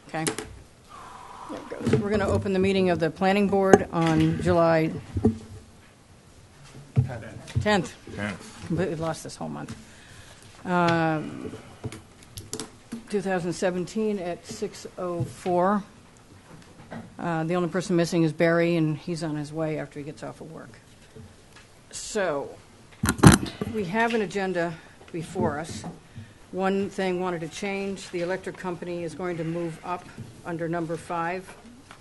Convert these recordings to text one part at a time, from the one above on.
Okay. There it goes. We're going to open the meeting of the planning board on July 10th. Completely lost this whole month. 2017 at 6:04. The only person missing is Barry, and he's on his way after he gets off of work. So we have an agenda before us. One thing wanted to change. The electric company is going to move up under number 5,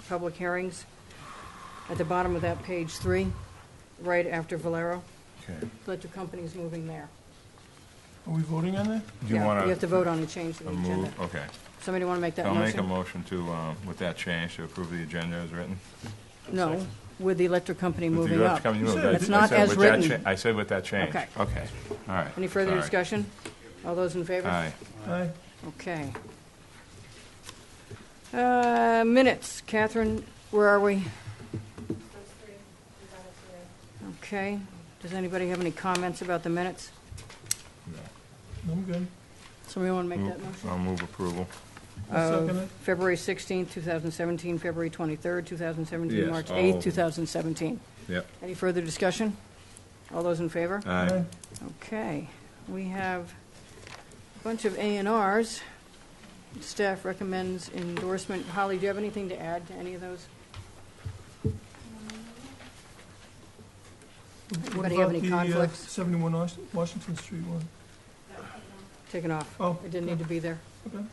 public hearings, at the bottom of that page 3, right after Valero. Okay. Electric company is moving there. Are we voting on that? Do you want You have to vote on a change to the agenda. move? Okay. Somebody want to make that I'll motion? make a motion to, with that change, to approve the agenda as written. No, with the electric company With the moving electric up. company moving. It's I not said as with that written. I said with that change. Okay. Okay, all right. Any further Sorry. discussion? All those in favor? Aye. Aye. Okay. Minutes. Catherine, where are we? Okay. Does anybody have any comments about the minutes? I'm good. Somebody want to make that motion? I'll move approval. I'll second it. February 16th, 2017, February 23rd, 2017, Yes, March all 8th, of them. 2017. Yep. Any further discussion? All those in favor? Aye. Okay. We have a bunch of A&Rs. Staff recommends endorsement. Holly, do you have anything to add to any of those? Anybody have any conflicts? 71 Washington Street one. Taken off. Oh, It didn't need to be there. Okay.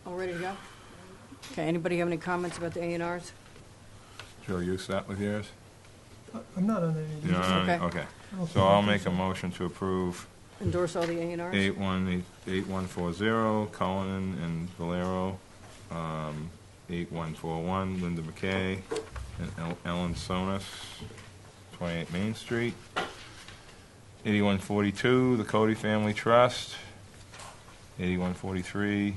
All ready to go? Okay, anybody have any comments about the A&Rs? Joe, you set with yours? I'm not on any of these. No, Okay. okay. I don't So think I'll I make a think motion to approve Endorse all the A&Rs? 8140, Cullinan and Valero, 8141, Linda McKay, and Ellen Sonis, 28 Main Street. 8142, the Cody Family Trust. 8143,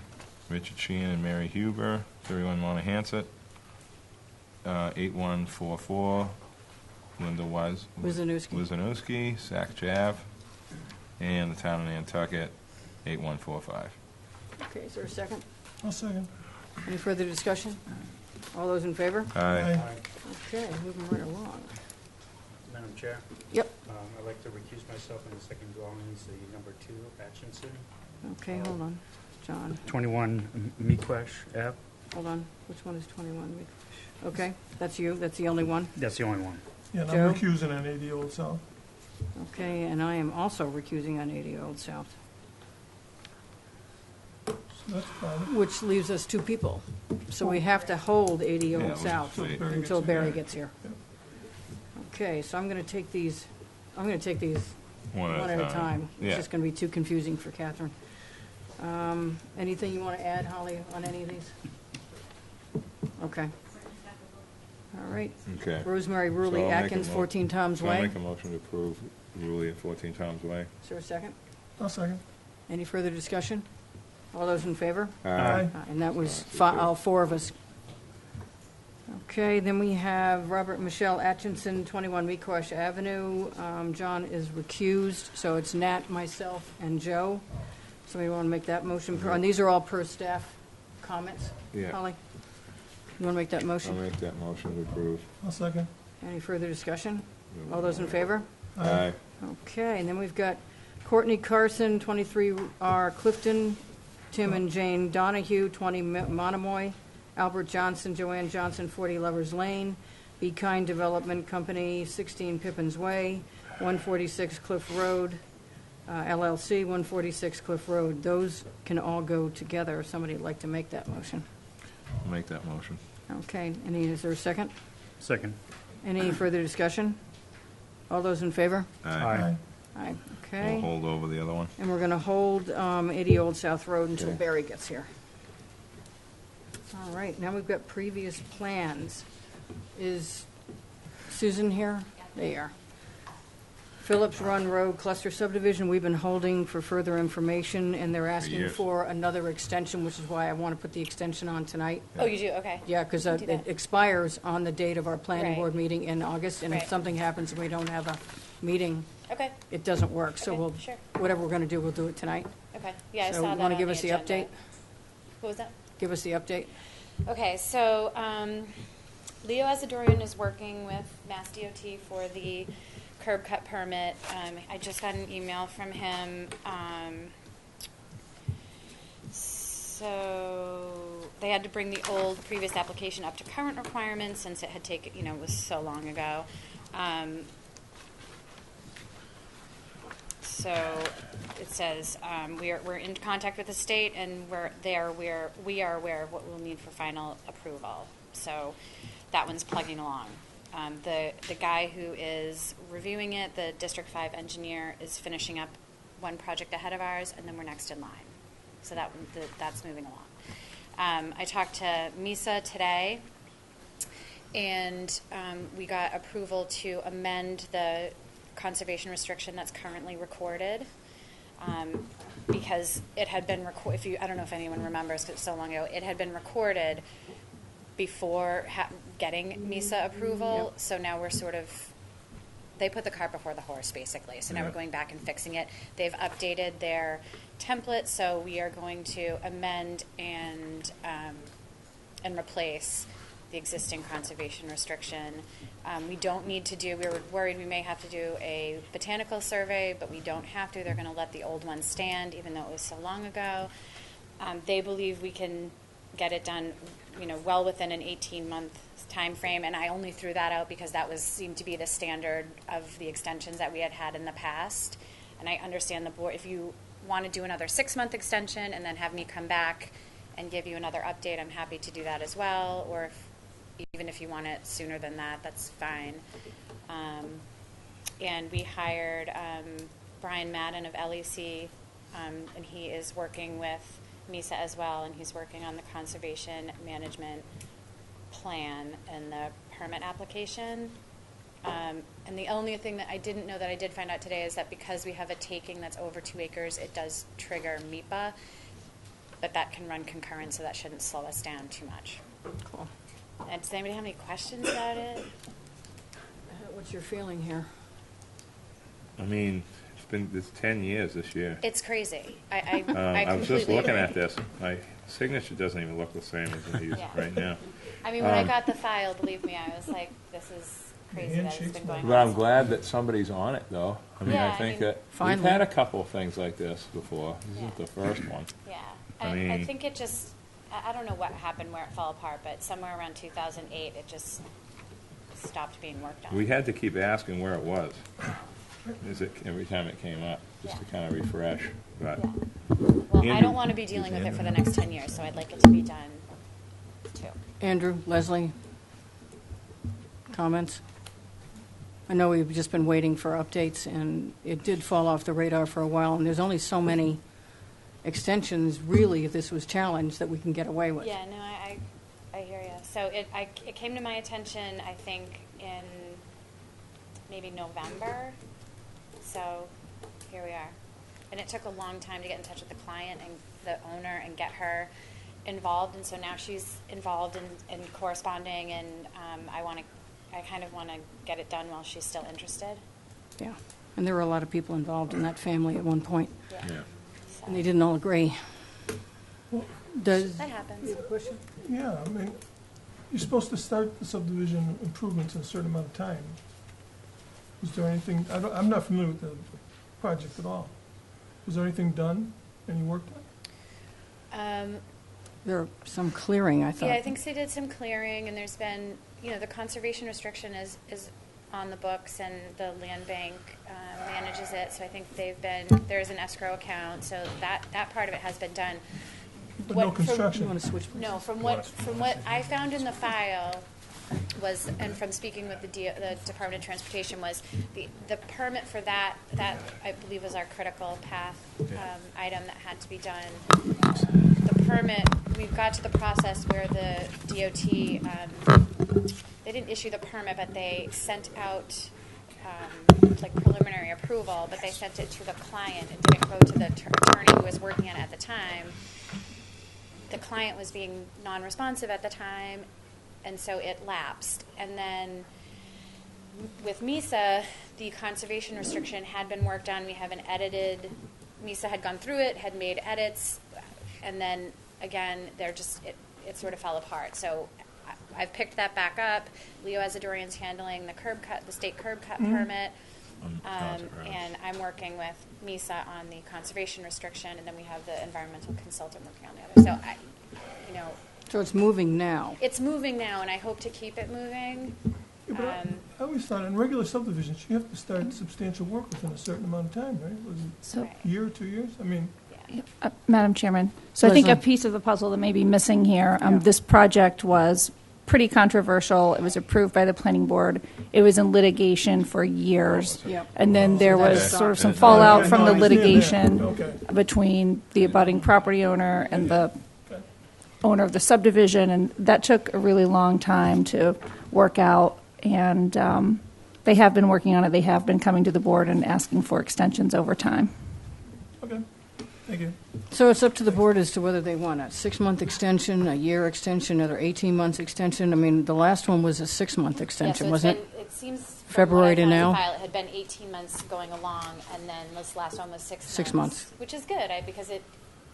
Richard Sheehan and Mary Huber, 31 Monahanset. 8144, Linda Wizanowski. Sac Jav, and the town of Nantucket, 8145. Okay, is there a second? I'll second. Any further discussion? All those in favor? Aye. Okay, moving right along. Madam Chair, Yep. I'd like to recuse myself on the second dwellings, the number 2, Atchison. Okay, hold on. John, 21 Mequesh Ave. hold on. Which one is 21? Okay, that's you. That's the only one. That's the only one. Yeah, and Joe? I'm recusing on 80 Old South. Okay, and I am also recusing on 80 Old South, So that's fine. which leaves us 2 people. So we have to hold 80 Yeah, Old we'll South just wait. until Barry gets here. here. Okay, so I'm going to take these One one at a time. It's Yeah. just going to be too confusing for Catherine. Anything you want to add, Holly, on any of these? Okay. All right. Okay. Rosemary So Ruley I'll make a Atkins, mo- 14 Toms So I'll Way. make a motion to approve Ruley at 14 Toms Way. Is there a second? I'll second. Any further discussion? All those in favor? Aye. And that was Aye. all 4 of us. Okay, then we have Robert and Michelle Atchison, 21 Mequesh Avenue. John is recused, so it's Nat, myself, and Joe. Somebody want to make that motion? And these are all per staff comments? Yeah. Holly? You want to make that I'll motion? make that motion to approve. I'll second. Any further discussion? All those in favor? Aye. Okay, and then we've got Courtney Carson, 23R Clifton, Tim and Jane Donahue, 20 Monomoy, Albert Johnson, Joanne Johnson, 40 Lovers Lane, Be Kind Development Company, 16 Pippins Way, 146 Cliff Road, LLC, 146 Cliff Road. Those can all go together. Somebody would like to make that motion. I'll make that motion. Okay, is there a second? Second. Any further discussion? All those in favor? Aye. Aye, We'll okay. hold over the other one. And we're going to hold 80 Old South Road until Okay. Barry gets here. All right, now we've got previous plans. Is Susan here? There you are. Phillips Run Road Cluster Subdivision, we've been holding for further information, and they're asking years. for another extension, which is why I want to put the extension on tonight. Oh, you do? Okay. Yeah, because Do it that. expires on the date of our planning Right. board meeting in August, and if Right. something happens and we don't have a meeting, Okay. it doesn't work. So Okay, we'll, sure. whatever we're going to do, we'll do it tonight. Okay. Yeah, I So saw you that want to on give the us the agenda. update? What was that? Give us the update. Okay, so Leo Asadorian is working with Mass DOT for the curb cut permit. I just got an email from him. So they had to bring the old previous application up to current requirements since it had taken, it was so long ago. So it says we're in contact with the state, and we are aware of what we'll need for final approval. So that one's plugging along. The guy who is reviewing it, the District 5 engineer, is finishing up one project ahead of ours, and then we're next in line. So that's moving along. I talked to Misa today, and we got approval to amend the conservation restriction that's currently recorded, because it had been I don't know if anyone remembers because it's so long ago, it had been recorded before getting Misa approval. Yep. So now we're they put the cart before the horse, basically. So now we're going back and fixing it. They've updated their template, so we are going to amend and replace the existing conservation restriction. We don't need to we were worried we may have to do a botanical survey, but we don't have to. They're going to let the old one stand, even though it was so long ago. They believe we can get it done, well within an 18-month time frame, and I only threw that out because that seemed to be the standard of the extensions that we had in the past. And I understand the board, if you want to do another 6-month extension and then have me come back and give you another update, I'm happy to do that as well, or even if you want it sooner than that, that's fine. And we hired Brian Madden of LEC, and he is working with Misa as well, and he's working on the conservation management plan and the permit application. And the only thing that I didn't know that I did find out today is that because we have a taking that's over 2 acres, it does trigger MIPA, but that can run concurrent, so that shouldn't slow us down too much. Cool. And does anybody have any questions about it? What's your feeling here? I mean, it's 10 years this year. It's crazy. I I was just completely looking agree. at this. My signature doesn't even look the same as it is Yeah. right now. I mean, when I got the file, believe me, I was like, this is crazy that it's Handshakes, been going on. But I'm glad that somebody's on it, though. I mean, Yeah, I think that we've Finally. had a couple of things like this before. This isn't Yeah. the first one. Yeah. I I mean- think it just, I don't know what happened where it fell apart, but somewhere around 2008, it just stopped being worked on. We had to keep asking where it was. Every time it came up, just to Yeah. kind of refresh. But Yeah. Well, I Andrew- don't want to be dealing with it for the next 10 years, so I'd like it to be done too. Andrew, Leslie, comments? I know we've just been waiting for updates, and it did fall off the radar for a while, and there's only so many extensions, really, if this was challenged, that we can get away with. Yeah, no, I hear you. So it came to my attention, I think, in maybe November. So here we are. And it took a long time to get in touch with the client and the owner and get her involved. And so now she's involved in corresponding, and I kind of want to get it done while she's still interested. Yeah, and there were a lot of people involved in that family at one point, Yeah. yeah. So, and they didn't all agree. Does, that happens. Yeah, I mean, you're supposed to start the subdivision improvements in a certain amount of time. Was there anything, I'm not familiar with the project at all. Was there anything done, any work done? there was some clearing, I thought. Yeah, I think they did some clearing, and there's been, the conservation restriction is on the books, and the land bank manages it. So I think there's an escrow account, so that part of it has been done. But What- no from- construction? You want to switch? No, from what I found in the file was, and from speaking with the Department of Transportation, was the permit for that I believe was our critical path item that had to be done. The permit, we've got to the process where the DOT, they didn't issue the permit, but they sent out like preliminary approval, but they sent it to the client. It didn't go to the attorney who was working on it at the time. The client was being non-responsive at the time, and so it lapsed. And then with MISA, the conservation restriction had been worked on. We have an edited, MISA had gone through it, had made edits, and then again, it sort of fell apart. So I've picked that back up. Leo Asadorian's handling the state curb cut permit. And I'm working with MISA on the conservation restriction, and then we have the environmental consultant working on the other. So So it's moving now. it's moving now, and I hope to keep it moving. Yeah, but I always thought in regular subdivisions, you have to start substantial work within a certain amount of time, right? Was it So, Right. a year or 2 years? I mean, Madam Chairman, so I think a Leslie. piece of the puzzle that may be missing here, Yeah. this project was pretty controversial. It was approved by the planning board. It was in litigation for years. Yep. And then there was Okay. sort of some Okay. fallout Okay, from no, the I understand that. litigation Okay. between the abutting property owner and the Okay. owner of the subdivision, and that took a really long time to work out. And they have been working on it. They have been coming to the board and asking for extensions over time. Okay, thank you. So it's up to the board as to whether they want a 6-month extension, a year extension, another 18 months extension. I mean, the last one was a 6-month extension, wasn't it? It seems February to now? It had been 18 months going along, and then this last one was 6 months. 6 months. Which is good, because it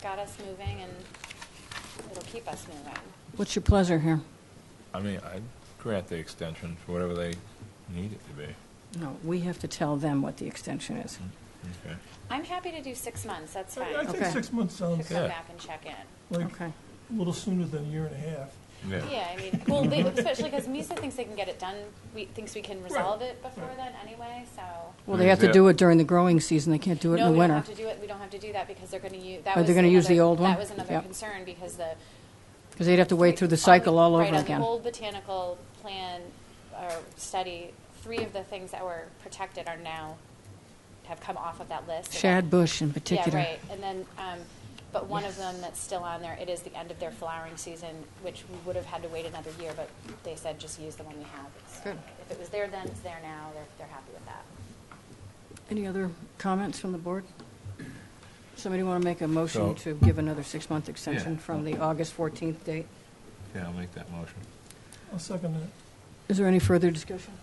got us moving, and it'll keep us moving. What's your pleasure here? I mean, I'd grant the extension for whatever they need it to be. No, we have to tell them what the extension is. Okay. I'm happy to do 6 months, that's fine. I think Okay. 6 months To sounds come Yeah. back and check in. like Okay. a little sooner than a year and a half. Yeah, I mean, well, especially because MISA thinks they can get it done, thinks we can resolve it before then anyway, so. Well, they have to do it during the growing season. They can't do it in No, the we don't winter. have to do it, we don't have to do that because they're gonna use, Oh, they're gonna use the old one? That was another Yep. concern because the. Because they'd have to wait through the cycle all over Right, on again. the old botanical plan or study, 3 of the things that were protected are now, have come off of that list. So that- Shad bush in particular. Yeah, right, and then, but one of them that's still on there, it is the end of their flowering season, which we would have had to wait another year, but they said just use the one we have. Good. If it was there then, it's there now, they're happy with that. Any other comments from the board? Somebody want to make a motion So- to give another 6-month extension Yeah. from the August 14th date? Yeah, I'll make that motion. I'll second Is there any further discussion?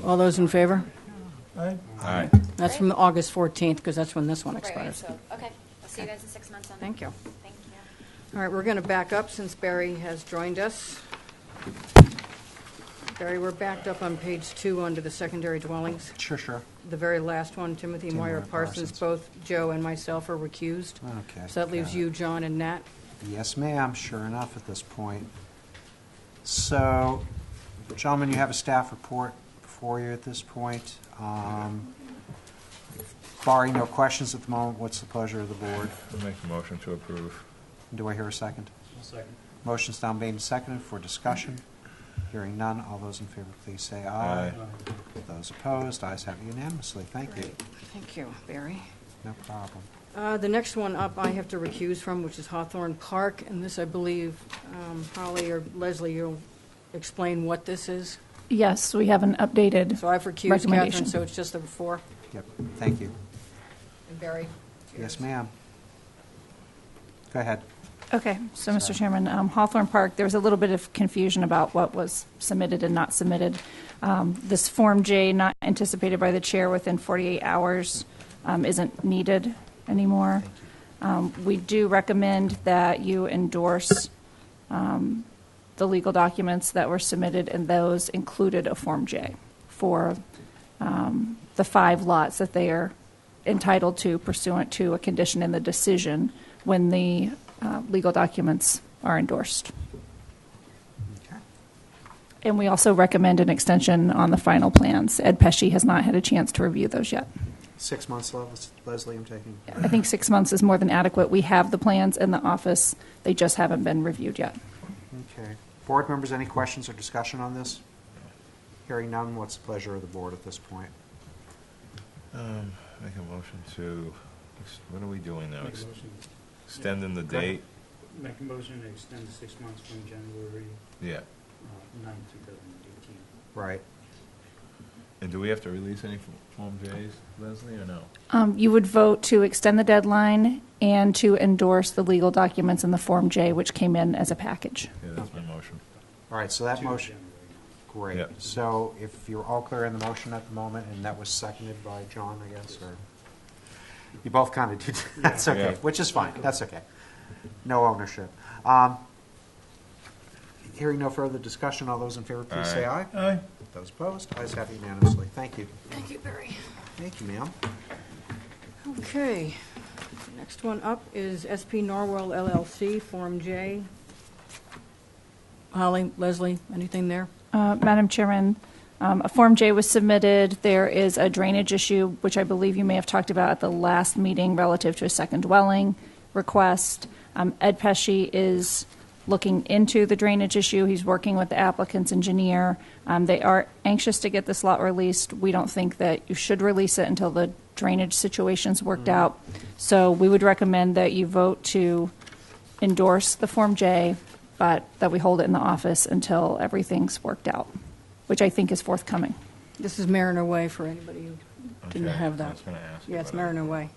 All those in favor? that. Aye? All right. That's from August 14th, because that's when this one Right, expires. so, okay, I'll see you guys in 6 months on that. Thank you. Thank you. All right, we're going to back up since Barry has joined us. Barry, we're backed up on page 2 under the secondary dwellings. Sure. The very last one, Timothy Tim Moyer Moyer Parsons, Parsons. both Joe and myself are recused. Okay. So that leaves got it. you, John, and Nat. Yes, ma'am, sure enough at this point. So, gentlemen, you have a staff report before you at this point. Barring no questions at the moment, what's the pleasure of the board? I'll make a motion to approve. Do I hear a second? I'll second. Motion's now made and seconded for discussion. Hearing none, all those in favor, please say aye. Aye. Those opposed, ayes have it unanimously. Thank you. Thank you, Barry. No problem. The next one up, I have to recuse from, which is Hawthorne Park, and this, I believe, Holly or Leslie, you'll explain what this is. Yes, we have an updated, So I've recused Recommendation. Catherine, so it's just the 4, Yep, thank you. and Barry. Yes, ma'am. Go ahead. okay, so Mr. Sorry. Chairman, Hawthorne Park, there was a little bit of confusion about what was submitted and not submitted. This Form J, not anticipated by the chair within 48 hours, isn't needed anymore. We do recommend that you endorse the legal documents that were submitted, and those included a Form J for the 5 lots that they are entitled to pursuant to a condition in the decision when the legal documents are endorsed. Okay. And we also recommend an extension on the final plans. Ed Pesci has not had a chance to review those yet. 6 months, Leslie, I'm taking. I think 6 months is more than adequate. We have the plans in the office. They just haven't been reviewed yet. Okay. Board members, any questions or discussion on this? Hearing none, what's the pleasure of the board at this point? Make a motion to, what are we doing now? Make a motion, Extending the Go ahead. date? make a motion to extend the 6 months from January Yeah. 9, 2018. Right. And do we have to release any Form Js, Leslie, or no? You would vote to extend the deadline and to endorse the legal documents in the Form J, which came in as a package. Yeah, that's my motion. All right, so that To motion, January 9. great. Yep. So if you're all clear in the motion at the moment, and that was seconded by John, I guess, or? You both kind of did, that's okay, Yeah. which is fine, that's okay. No ownership. Hearing no further discussion, all those in favor, please say aye. Aye. Those opposed, ayes have unanimously. Thank you. Thank you, Barry. Thank you, ma'am. Okay. Next one up is SP Norwell LLC, Form J. Holly, Leslie, anything there? Madam Chairman, a Form J was submitted. There is a drainage issue, which I believe you may have talked about at the last meeting relative to a second dwelling request. Ed Pesci is looking into the drainage issue. He's working with the applicant's engineer. They are anxious to get this lot released. We don't think that you should release it until the drainage situation's worked out. So we would recommend that you vote to endorse the Form J, but that we hold it in the office until everything's worked out, which I think is forthcoming. This is Mariner Way for anybody who didn't Okay, have I that. was gonna ask Yeah, it's about Mariner Way.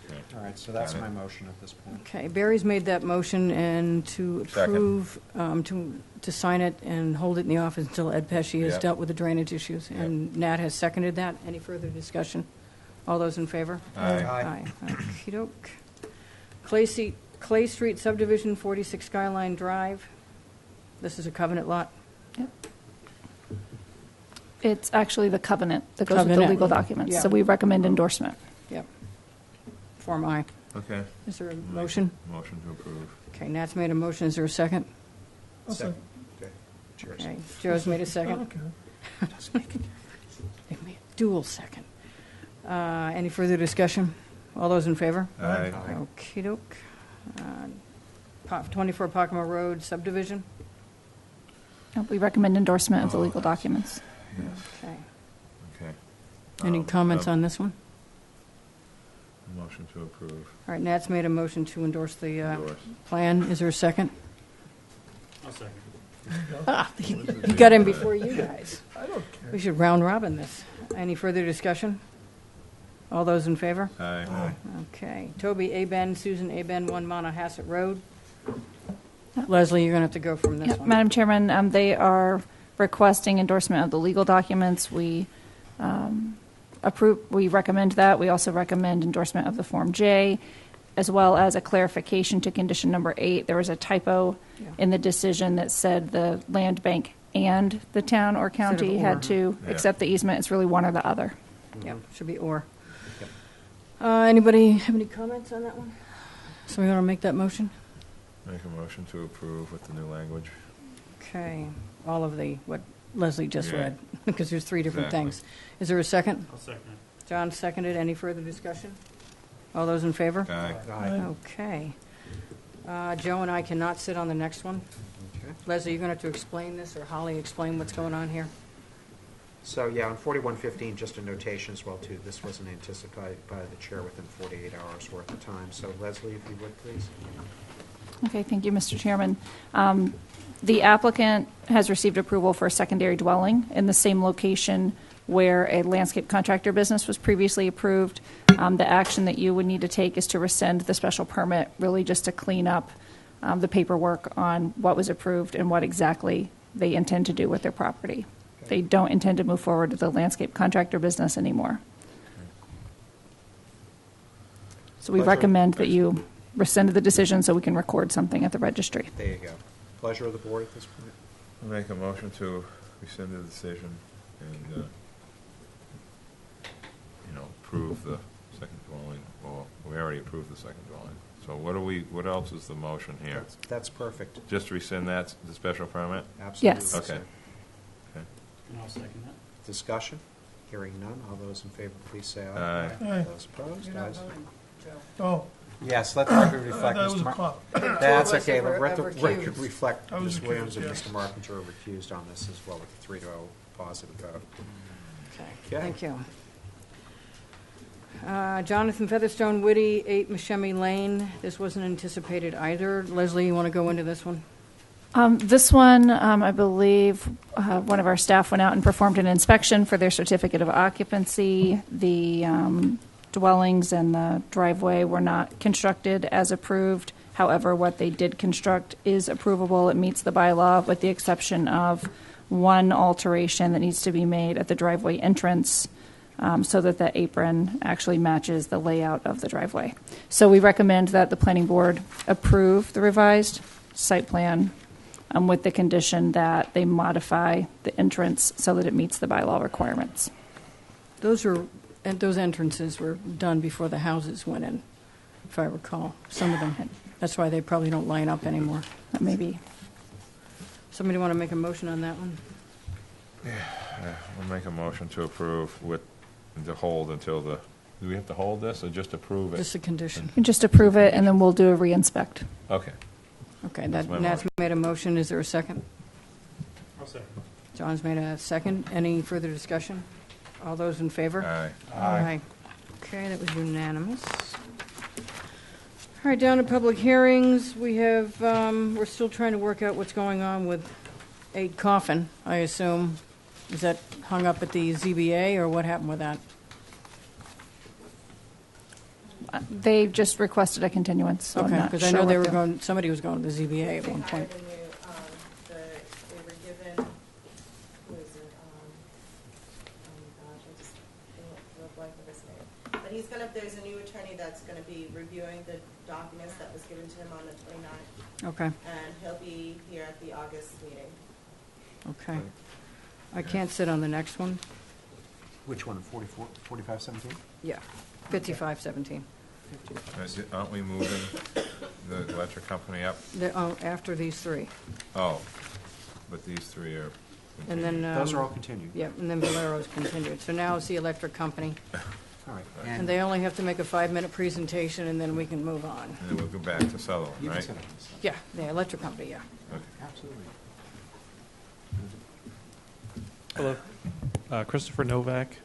Okay. All right, so that's Got it. my motion at this point. Okay, Barry's made that motion and to Second. approve, to sign it and hold it in the office until Ed Pesci has Yep. dealt with the drainage issues. Yep. And Nat has seconded that. Any further discussion? All those in favor? Aye. Okey-doke. Clay Street subdivision, 46 Skyline Drive. This is a covenant lot. It's actually the covenant that goes with the Covenant. legal documents, Yeah. so we recommend endorsement. Yep. Form I. Okay. Is there a motion? Motion to approve. Okay, Nat's made a motion. Is there a second? I'll second. Okay. Cheers. Okay, Joe's made a I second. don't care. They made a dual second. Any further discussion? All those in favor? Aye. Okey-doke. 24 Pocomo Road subdivision. We recommend endorsement of the legal documents. Yes, Okay. okay. Any comments on this one? Motion to approve. All right, Nat's made a motion to endorse the Endorse. plan. Is there a second? I'll second. He got in before you guys. I don't We care. should round robin this. Any further discussion? All those in favor? Aye. Okay. Toby Aben, Susan Aben, 1 Monahasset Road. Leslie, you're going to have to go from this Yeah, one. Madam Chairman, they are requesting endorsement of the legal documents. We we recommend that. We also recommend endorsement of the Form J, as well as a clarification to condition number 8. There was a typo Yeah. in the decision that said the land bank and the town or county or. had to Yeah. accept the easement. It's really one or the other. Yep, should be or. Yep. Anybody have any comments on that one? Somebody want to make that motion? Make a motion to approve with the new language. Okay, all of what Leslie just Yeah. read, because there's 3 different Exactly. things. Is there a second? I'll second it. John seconded. Any further discussion? All those in favor? Aye. Aye. Okay. Joe and I cannot sit on the next one. Okay. Leslie, you're going to have to explain this, or Holly explain what's going on here? So, yeah, on 4115, just a notation as well, too. This wasn't anticipated by the chair within 48 hours worth of time. So Leslie, if you would, please. Okay, thank you, Mr. Chairman. The applicant has received approval for a secondary dwelling in the same location where a landscape contractor business was previously approved. The action that you would need to take is to rescind the special permit, really just to clean up the paperwork on what was approved and what exactly they intend to do with their property. They don't intend to move forward with the landscape contractor business anymore. So we Pleasure. recommend that you rescind the decision so we can record something at the registry. There you go. Pleasure of the board at this point. I'll make a motion to rescind the decision and, approve the second dwelling. Well, we already approved the second dwelling. So what else is the motion here? That's perfect. Just rescind that, the special permit? Absolutely. Yes. Okay. Okay. And I'll second that. Discussion? Hearing none. All those in favor, please say aye. Aye. Aye. Those opposed? Ayes. Oh, Yes, let the record reflect, that was Mr. a Mar- cop. That's Two of us okay. are Let the recused. record reflect I was Ms. Williams and recused, yes. Mr. Marketer are recused on this as well with a 3-0 positive vote. Okay, Okay. thank you. Jonathan Featherstone Whitty, 8 Mashemmy Lane. This wasn't anticipated either. Leslie, you want to go into this one? This one, I believe, one of our staff went out and performed an inspection for their certificate of occupancy. The dwellings and the driveway were not constructed as approved. However, what they did construct is approvable. It meets the bylaw with the exception of one alteration that needs to be made at the driveway entrance. so that the apron actually matches the layout of the driveway. So we recommend that the planning board approve the revised site plan with the condition that they modify the entrance so that it meets the bylaw requirements. Those entrances were done before the houses went in, if I recall. Some of them. That's why they probably don't line up anymore. That may be. Somebody want to make a motion on that one? We'll make a motion to approve to hold until do we have to hold this or just approve it? Just a condition. You can just approve it, and then we'll do a re-inspect. Okay. Okay, That's my Nat's motion. made a motion. Is there a second? I'll second. John's made a second. Any further discussion? All those in favor? Aye. Aye. Okay, that was unanimous. All right, down to public hearings. We have, we're still trying to work out what's going on with 8 Coffin, I assume. Is that hung up at the ZBA, or what happened with that? They just requested a continuance, so I'm Okay, not because I sure know they what were the- going, somebody was going to the ZBA at one point. Avenue, they were given, who is it, oh my gosh, I just drew a blank of his name. But there's a new attorney that's gonna be reviewing the documents that was given to him on the 29th, Okay, and he'll be here at the August meeting. okay. I can't sit on the next one. Which one, 4517? Yeah, 5517. Aren't we moving the electric company up? After these 3. Oh, but these 3 are. And then, Those are all continued. yeah, and then Valero's continued. So now it's the electric company, All right. and they only have to make a 5-minute presentation, and then we can move on. And then we'll go back to Sutherland, You can right? sit on this. Yeah, the electric company, yeah. Absolutely. Hello. Christopher Novak,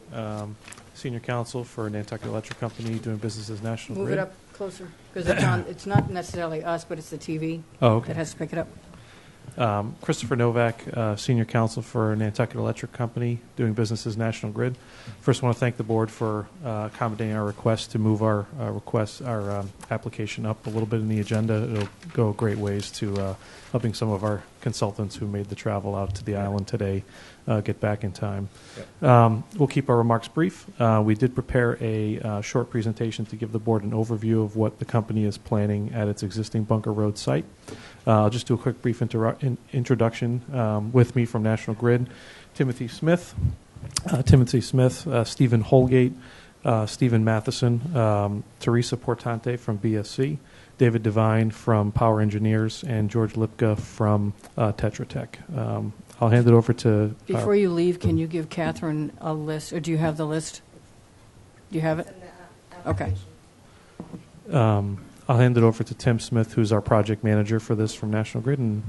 Senior Counsel for Nantucket Electric Company, doing business as National Move Grid. it up closer, because it's not necessarily us, but it's the TV Oh, that okay. has to pick it up. Christopher Novak, Senior Counsel for Nantucket Electric Company, doing business as National Grid. First, I want to thank the board for accommodating our request to move our application up a little bit in the agenda. It'll go great ways to helping some of our consultants who made the travel out to the island today get back in time. We'll keep our remarks brief. We did prepare a short presentation to give the board an overview of what the company is planning at its existing Bunker Road site. I'll just do a quick brief introduction. With me from National Grid, Timothy Smith, Stephen Holgate, Stephen Matheson, Teresa Portante from BSC, David Devine from Power Engineers, and George Lipka from Tetra Tech. I'll hand it over to... Before you leave, can you give Catherine a list, or do you have the list? Do you have it? It's in the Okay. application. I'll hand it over to Tim Smith, who's our project manager for this from National Grid. And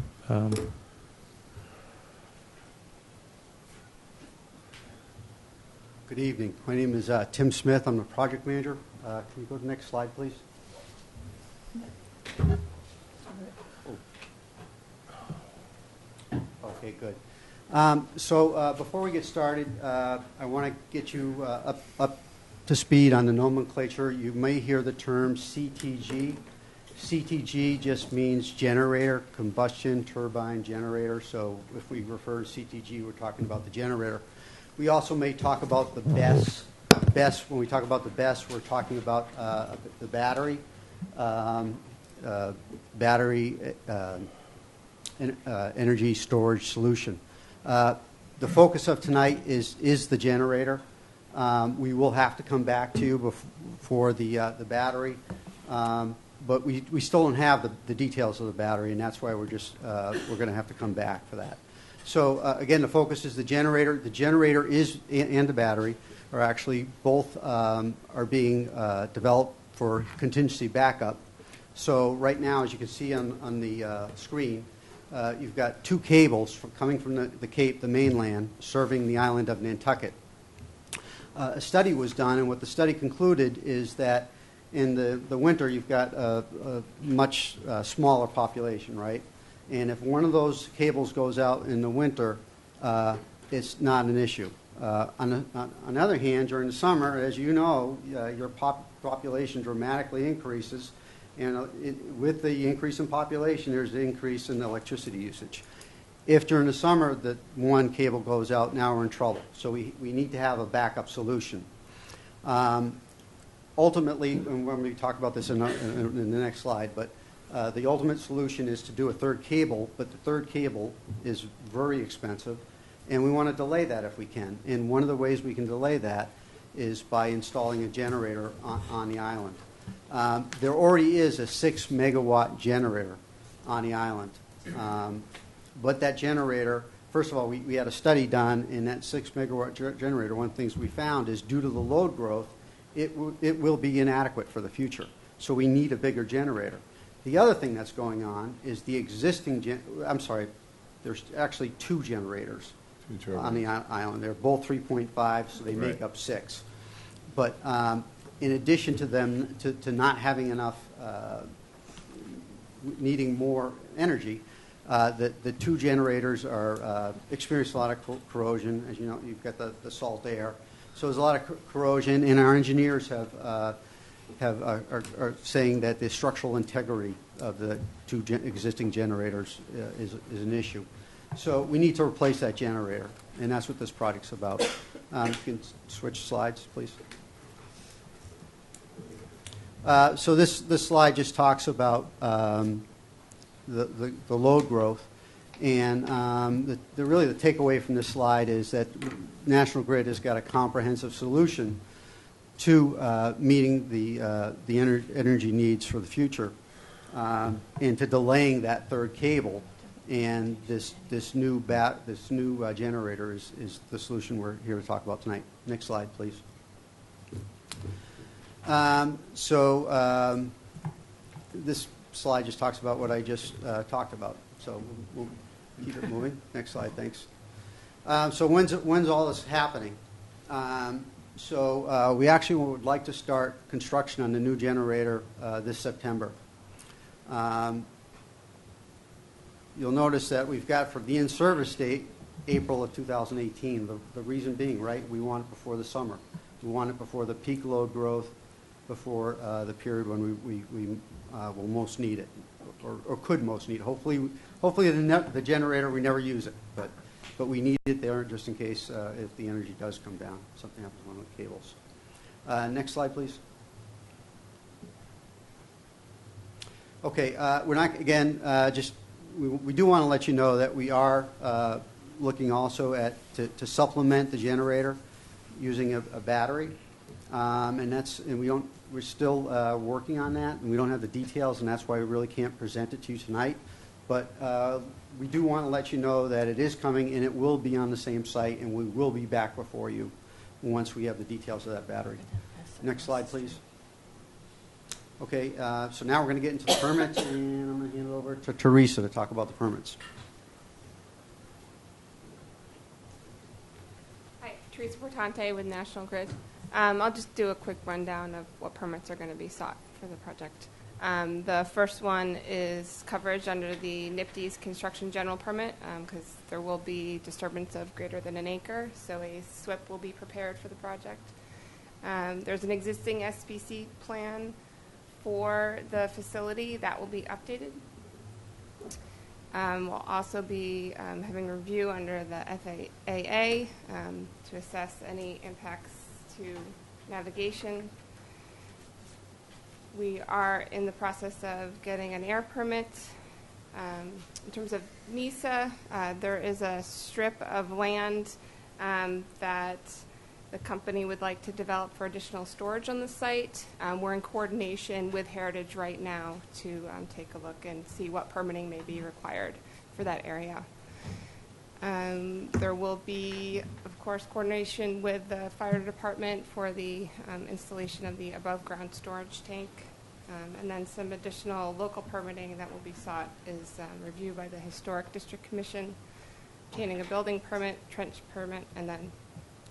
Good evening. My name is Tim Smith. I'm the project manager. Can you go to the next slide, please? Okay, good. So before we get started, I want to get you up to speed on the nomenclature. You may hear the term CTG. CTG just means generator, combustion turbine generator. So if we refer to CTG, we're talking about the generator. We also may talk about the BESS. When we talk about the BESS, we're talking about the battery, energy storage solution. The focus of tonight is the generator. We will have to come back to you for the battery, but we still don't have the details of the battery, and that's why we're going to have to come back for that. So again, the focus is the generator. The generator and the battery are actually both are being developed for contingency backup. So right now, as you can see on the screen, you've got 2 cables coming from the Cape, the mainland, serving the island of Nantucket. A study was done, and what the study concluded is that in the winter, you've got a much smaller population, right? And if one of those cables goes out in the winter, it's not an issue. On the other hand, during the summer, as you know, your population dramatically increases, and with the increase in population, there's an increase in electricity usage. If during the summer that one cable goes out, now we're in trouble. So we need to have a backup solution. Ultimately, and when we talk about this in the next slide, but the ultimate solution is to do a third cable, but the third cable is very expensive, and we want to delay that if we can. And one of the ways we can delay that is by installing a generator on the island. There already is a 6-megawatt generator on the island. But that generator, first of all, we had a study done, and that 6-megawatt generator, one of the things we found is due to the load growth, it will be inadequate for the future. So we need a bigger generator. The other thing that's going on is the existing, there's actually 2 generators on the island. They're both 3.5, so they make up 6. But in addition to them, to not having enough, needing more energy, the 2 generators are experience a lot of corrosion. As you know, you've got the salt air. So there's a lot of corrosion, and our engineers are saying that the structural integrity of the 2 existing generators is an issue. So we need to replace that generator, and that's what this project's about. You can switch slides, please. So this slide just talks about the load growth, and really the takeaway from this slide is that National Grid has got a comprehensive solution to meeting the energy needs for the future, and to delaying that third cable. And this new generator is the solution we're here to talk about tonight. Next slide, please. This slide just talks about what I just talked about. So we'll keep it moving. Next slide, thanks. So when's all this happening? We actually would like to start construction on the new generator this September. You'll notice that we've got for the in-service date, April of 2018. The reason being, right, we want it before the summer. We want it before the peak load growth, before the period when we will most need it, or could most need it. Hopefully the generator, we never use it, but we need it there just in case if the energy does come down, something happens on the cables. Next slide, please. Okay, we're not, again, we do want to let you know that we are looking also at to supplement the generator using a battery, and we're still working on that, and we don't have the details, and that's why we really can't present it to you tonight. But we do want to let you know that it is coming, and it will be on the same site, and we will be back before you once we have the details of that battery. Next slide, please. Okay, so now we're going to get into the permits, and I'm going to hand it over to Teresa to talk about the permits. Hi, Teresa Portante with National Grid. I'll just do a quick rundown of what permits are going to be sought for the project. The first one is coverage under the NIPD's construction general permit, because there will be disturbance of greater than an acre, so a SWIP will be prepared for the project. There's an existing SPC plan for the facility that will be updated. We'll also be having a review under the FAA to assess any impacts to navigation. We are in the process of getting an air permit. In terms of NISA, there is a strip of land that the company would like to develop for additional storage on the site. We're in coordination with Heritage right now to take a look and see what permitting may be required for that area. There will be, of course, coordination with the fire department for the installation of the above-ground storage tank. And then some additional local permitting that will be sought is review by the Historic District Commission, obtaining a building permit, trench permit, and then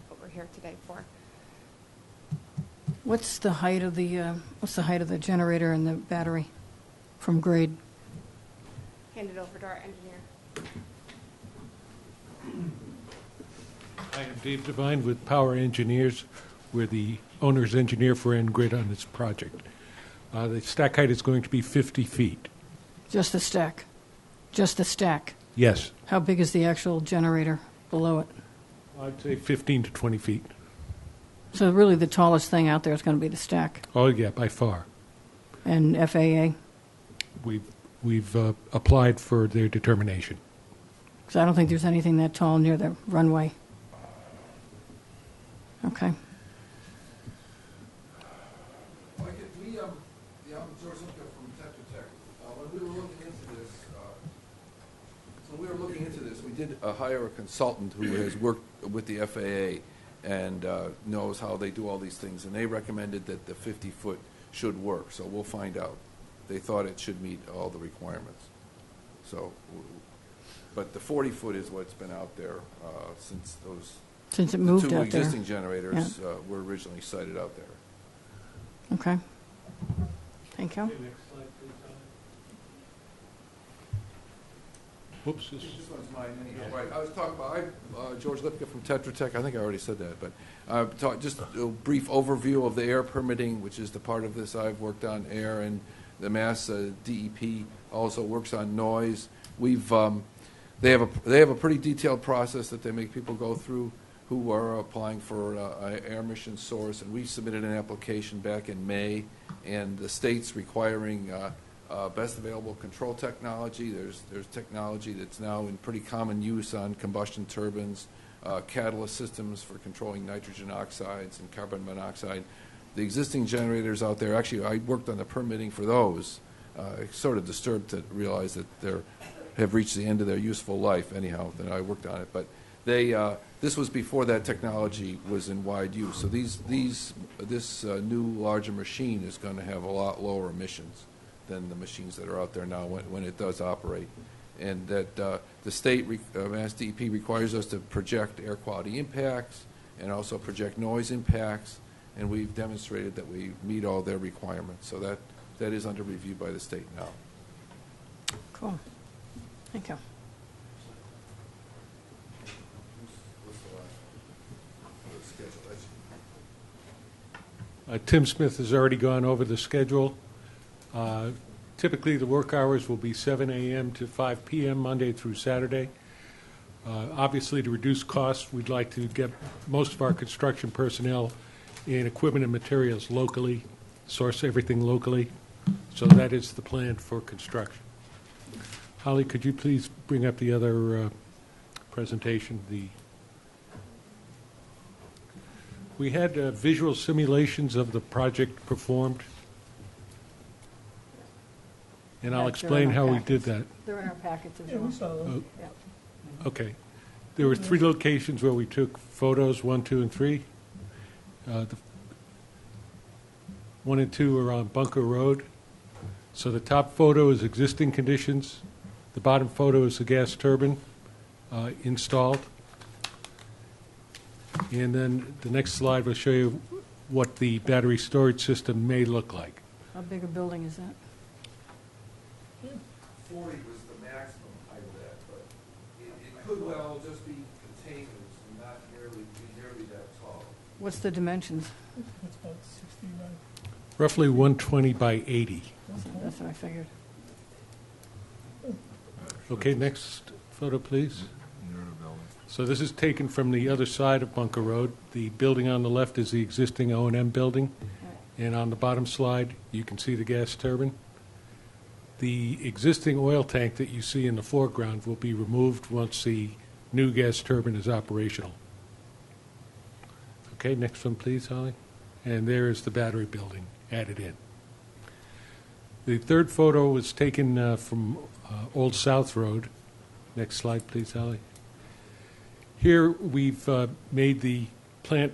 what we're here today for. What's the height of the generator and the battery from grade? Hand it over to our engineer. I am Dave Devine with Power Engineers. We're the owner's engineer for N-Grid on this project. The stack height is going to be 50 feet. Just the stack? Just the stack? Yes, How big is the actual generator below it? I'd say 15 to 20 feet. So really, the tallest thing out there is going to be the stack. Oh, yeah, by far. And FAA? We've applied for their determination. Because I don't think there's anything that tall near the runway. Okay. I'm George Lipka from Tetra Tech. When we were looking into this, we did hire a consultant who has worked with the FAA and knows how they do all these things, and they recommended that the 50-foot should work, so we'll find out. They thought it should meet all the requirements. So, but the 40-foot is what's been out there since those Since it moved two out there. existing generators were originally sited out there. Okay. Thank you. Next slide, please, Whoops. This one's mine anyhow. Right, I was talking about, George Lipka from Tetra Tech, I think I already said that, but just a brief overview of the air permitting, which is the part of this I've worked on, air, and the Mass DEP also works on noise. They have a pretty detailed process that they make people go through who are applying for an air emission source, and we submitted an application back in May, and the state's requiring best available control technology. There's technology that's now in pretty common use on combustion turbines, catalyst systems for controlling nitrogen oxides and carbon monoxide. The existing generators out there, actually, I worked on the permitting for those. Sort of disturbed to realize that they have reached the end of their useful life. Anyhow, that I worked on it, but this was before that technology was in wide use. So this new larger machine is going to have a lot lower emissions than the machines that are out there now when it does operate. And that the state, Mass DEP, requires us to project air quality impacts and also project noise impacts, and we've demonstrated that we meet all their requirements. So that is under review by the state now. Cool. Thank you. Tim Smith has already gone over the schedule. Typically, the work hours will be 7 a.m. to 5 p.m. Monday through Saturday. Obviously, to reduce costs, we'd like to get most of our construction personnel and equipment and materials locally, source everything locally. So that is the plan for construction. Holly, could you please bring up the other presentation? We had visual simulations of the project performed, and I'll explain how we did that. They're in our packets as Yeah, well. we saw those. Okay. There were 3 locations where we took photos, 1, 2, and 3. 1 and 2 are on Bunker Road. So the top photo is existing conditions. The bottom photo is the gas turbine installed. And then the next slide will show you what the battery storage system may look like. How big a building is that? 40 was the maximum height of that, but it could well just be containers and not be nearly that tall. What's the dimensions? That's about 60 by. Roughly 120 by 80. That's what I figured. Okay, next photo, please. So this is taken from the other side of Bunker Road. The building on the left is the existing O&M building, and on the bottom slide, you can see the gas turbine. The existing oil tank that you see in the foreground will be removed once the new gas turbine is operational. Okay, next one, please, Holly. And there is the battery building added in. The third photo was taken from Old South Road. Next slide, please, Holly. Here we've made the plant,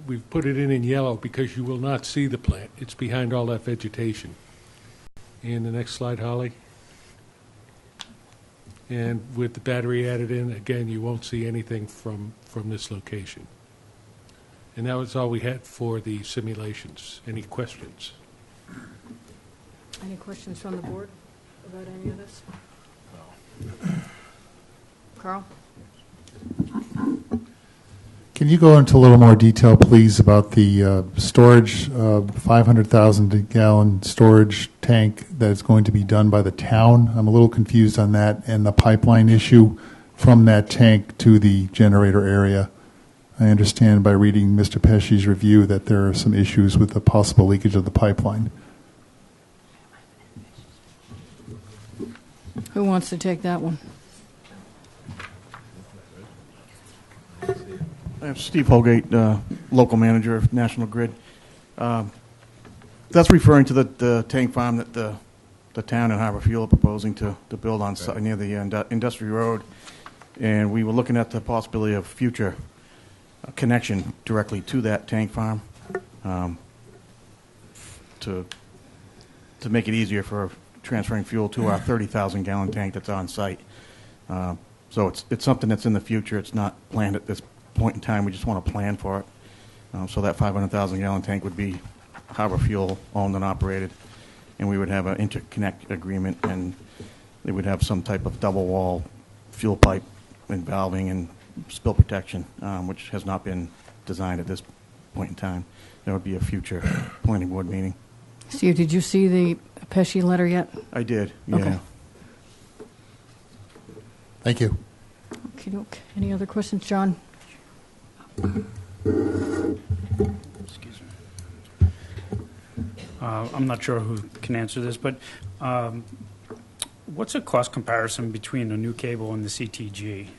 we've put it in yellow because you will not see the plant. It's behind all that vegetation. And the next slide, Holly. And with the battery added in, again, you won't see anything from this location. And that was all we had for the simulations. Any questions? Any questions from the board about any of this? No. Carl? Can you go into a little more detail, please, about the storage, 500,000-gallon storage tank that is going to be done by the town? I'm a little confused on that, and the pipeline issue from that tank to the generator area. I understand by reading Mr. Pesci's review that there are some issues with the possible leakage of the pipeline. Who wants to take that one? I'm Steve Holgate, local manager of National Grid. That's referring to the tank farm that the town and Harbor Fuel are proposing to build on site near the industrial road. And we were looking at the possibility of future connection directly to that tank farm to make it easier for transferring fuel to our 30,000-gallon tank that's on site. So it's something that's in the future. It's not planned at this point in time. We just want to plan for it. So that 500,000-gallon tank would be Harbor Fuel owned and operated, and we would have an interconnect agreement, and they would have some type of double wall fuel pipe and valving and spill protection, which has not been designed at this point in time. There would be a future planning board meeting. Steve, did you see the Pesci letter yet? I did, yeah. Okay. Thank you. Okay. Any other questions, John? Excuse me. I'm not sure who can answer this, but what's a cost comparison between a new cable and the CTG?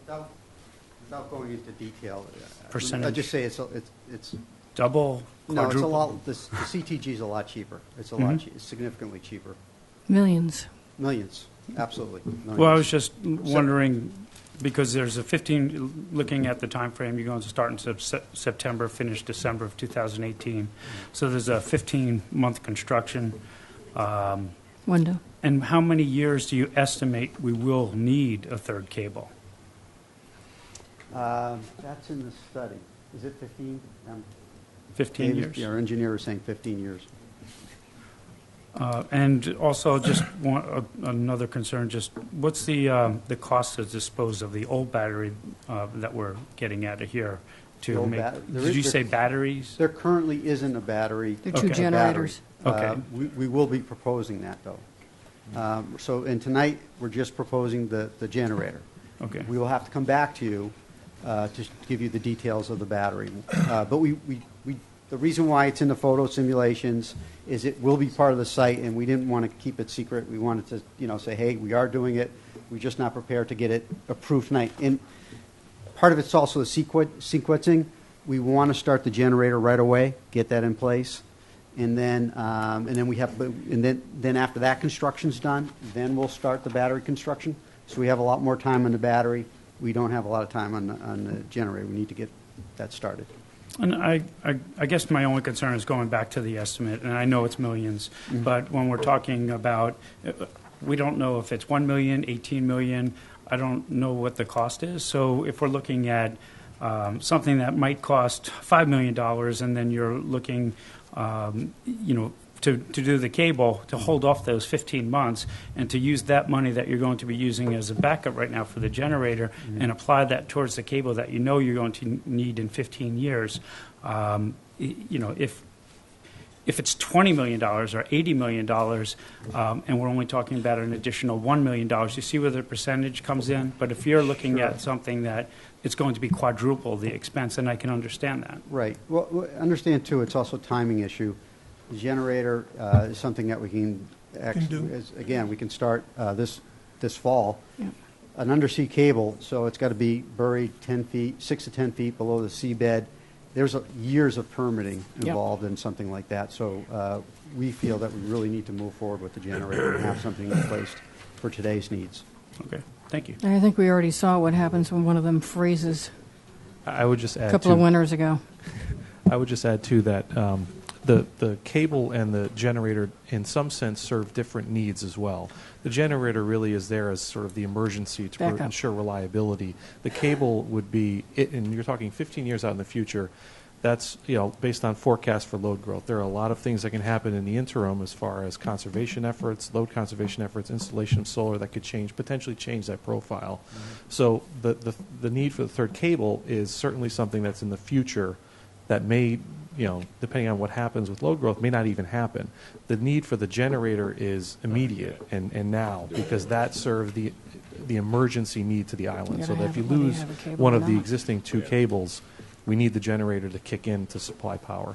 Without going into detail, Percentage? I'd just say it's Double? no, it's a Quadruple? lot. The CTG is a lot cheaper. It's a lot significantly cheaper. Millions. Millions, absolutely. Millions. Well, I was just wondering, because there's a 15, looking at the time frame, you're going to start in September, finish December of 2018. So there's a 15-month construction. Window. And how many years do you estimate we will need a third cable? That's in the study. Is it 15? 15 years? Yeah, our engineer is saying 15 years. And also, just another concern, just what's the cost to dispose of the old battery that we're getting at here? To make, did you say batteries? There currently isn't a battery. They're two generators. Okay. We will be proposing that, though. And tonight, we're just proposing the generator. Okay. We will have to come back to you to give you the details of the battery. But the reason why it's in the photo simulations is it will be part of the site, and we didn't want to keep it secret. We wanted to, say, hey, we are doing it. We're just not prepared to get it approved tonight. And part of it's also the sequencing. We want to start the generator right away, get that in place, and then after that construction's done, then we'll start the battery construction. So we have a lot more time on the battery. We don't have a lot of time on the generator. We need to get that started. And I guess my only concern is going back to the estimate, and I know it's millions, but when we're talking about, we don't know if it's 1 million, 18 million, I don't know what the cost is. So if we're looking at something that might cost $5 million, and then you're looking, to do the cable, to hold off those 15 months, and to use that money that you're going to be using as a backup right now for the generator, and apply that towards the cable that you're going to need in 15 years. If it's $20 million or $80 million, and we're only talking about an additional $1 million, you see where the percentage comes in? But if you're looking at something that it's going to be quadruple the expense, and I can understand that. Right. Well, understand, too, it's also a timing issue. The generator is something that we can actually, again, we can start this fall. Yeah. An undersea cable, so it's got to be buried 6 to 10 feet below the seabed. There's years of permitting involved in something like that. So we feel that we really need to move forward with the generator and have something in place for today's needs. Okay. Thank you. And I think we already saw what happens when one of them freezes I would just add a couple of winters ago. I would just add, too, that the cable and the generator, in some sense, serve different needs as well. The generator really is there as sort of the emergency to ensure reliability. The cable would be, and you're talking 15 years out in the future, that's, based on forecast for load growth. There are a lot of things that can happen in the interim as far as conservation efforts, load conservation efforts, installation of solar that could potentially change that profile. So the need for the third cable is certainly something that's in the future that may, depending on what happens with load growth, may not even happen. The need for the generator is immediate and now, because that serves the emergency need to the island. So that if you lose one of the existing two cables, we need the generator to kick in to supply power.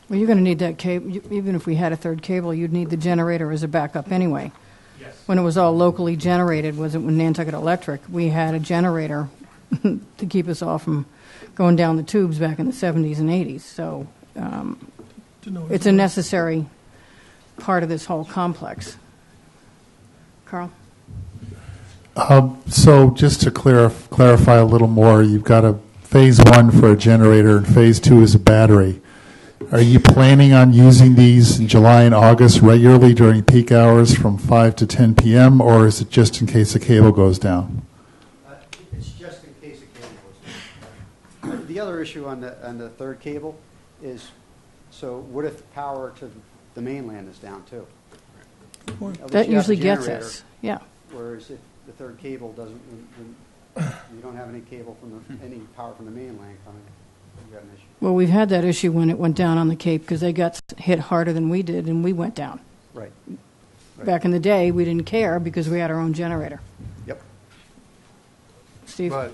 Well, you're going to need that cable, even if we had a third cable, you'd need the generator as a backup anyway. Yes. When it was all locally generated, was it when Nantucket Electric, we had a generator to keep us all from going down the tubes back in the 70s and 80s. So it's a necessary part of this whole complex. Carl? So just to clarify a little more, you've got a phase 1 for a generator and phase 2 is a battery. Are you planning on using these in July and August regularly during peak hours from 5 to 10 p.m., or is it just in case the cable goes down? It's just in case the cable goes down. The other issue on the third cable is, so what if the power to the mainland is down too? At least That you have the usually gets generator, us, yeah. Whereas if the third cable doesn't, you don't have any cable any power from the mainland coming, you got an issue. Well, we've had that issue when it went down on the Cape because they got hit harder than we did, and we went down. Right. Back in the day, we didn't care because we had our own generator. Yep. Steve? But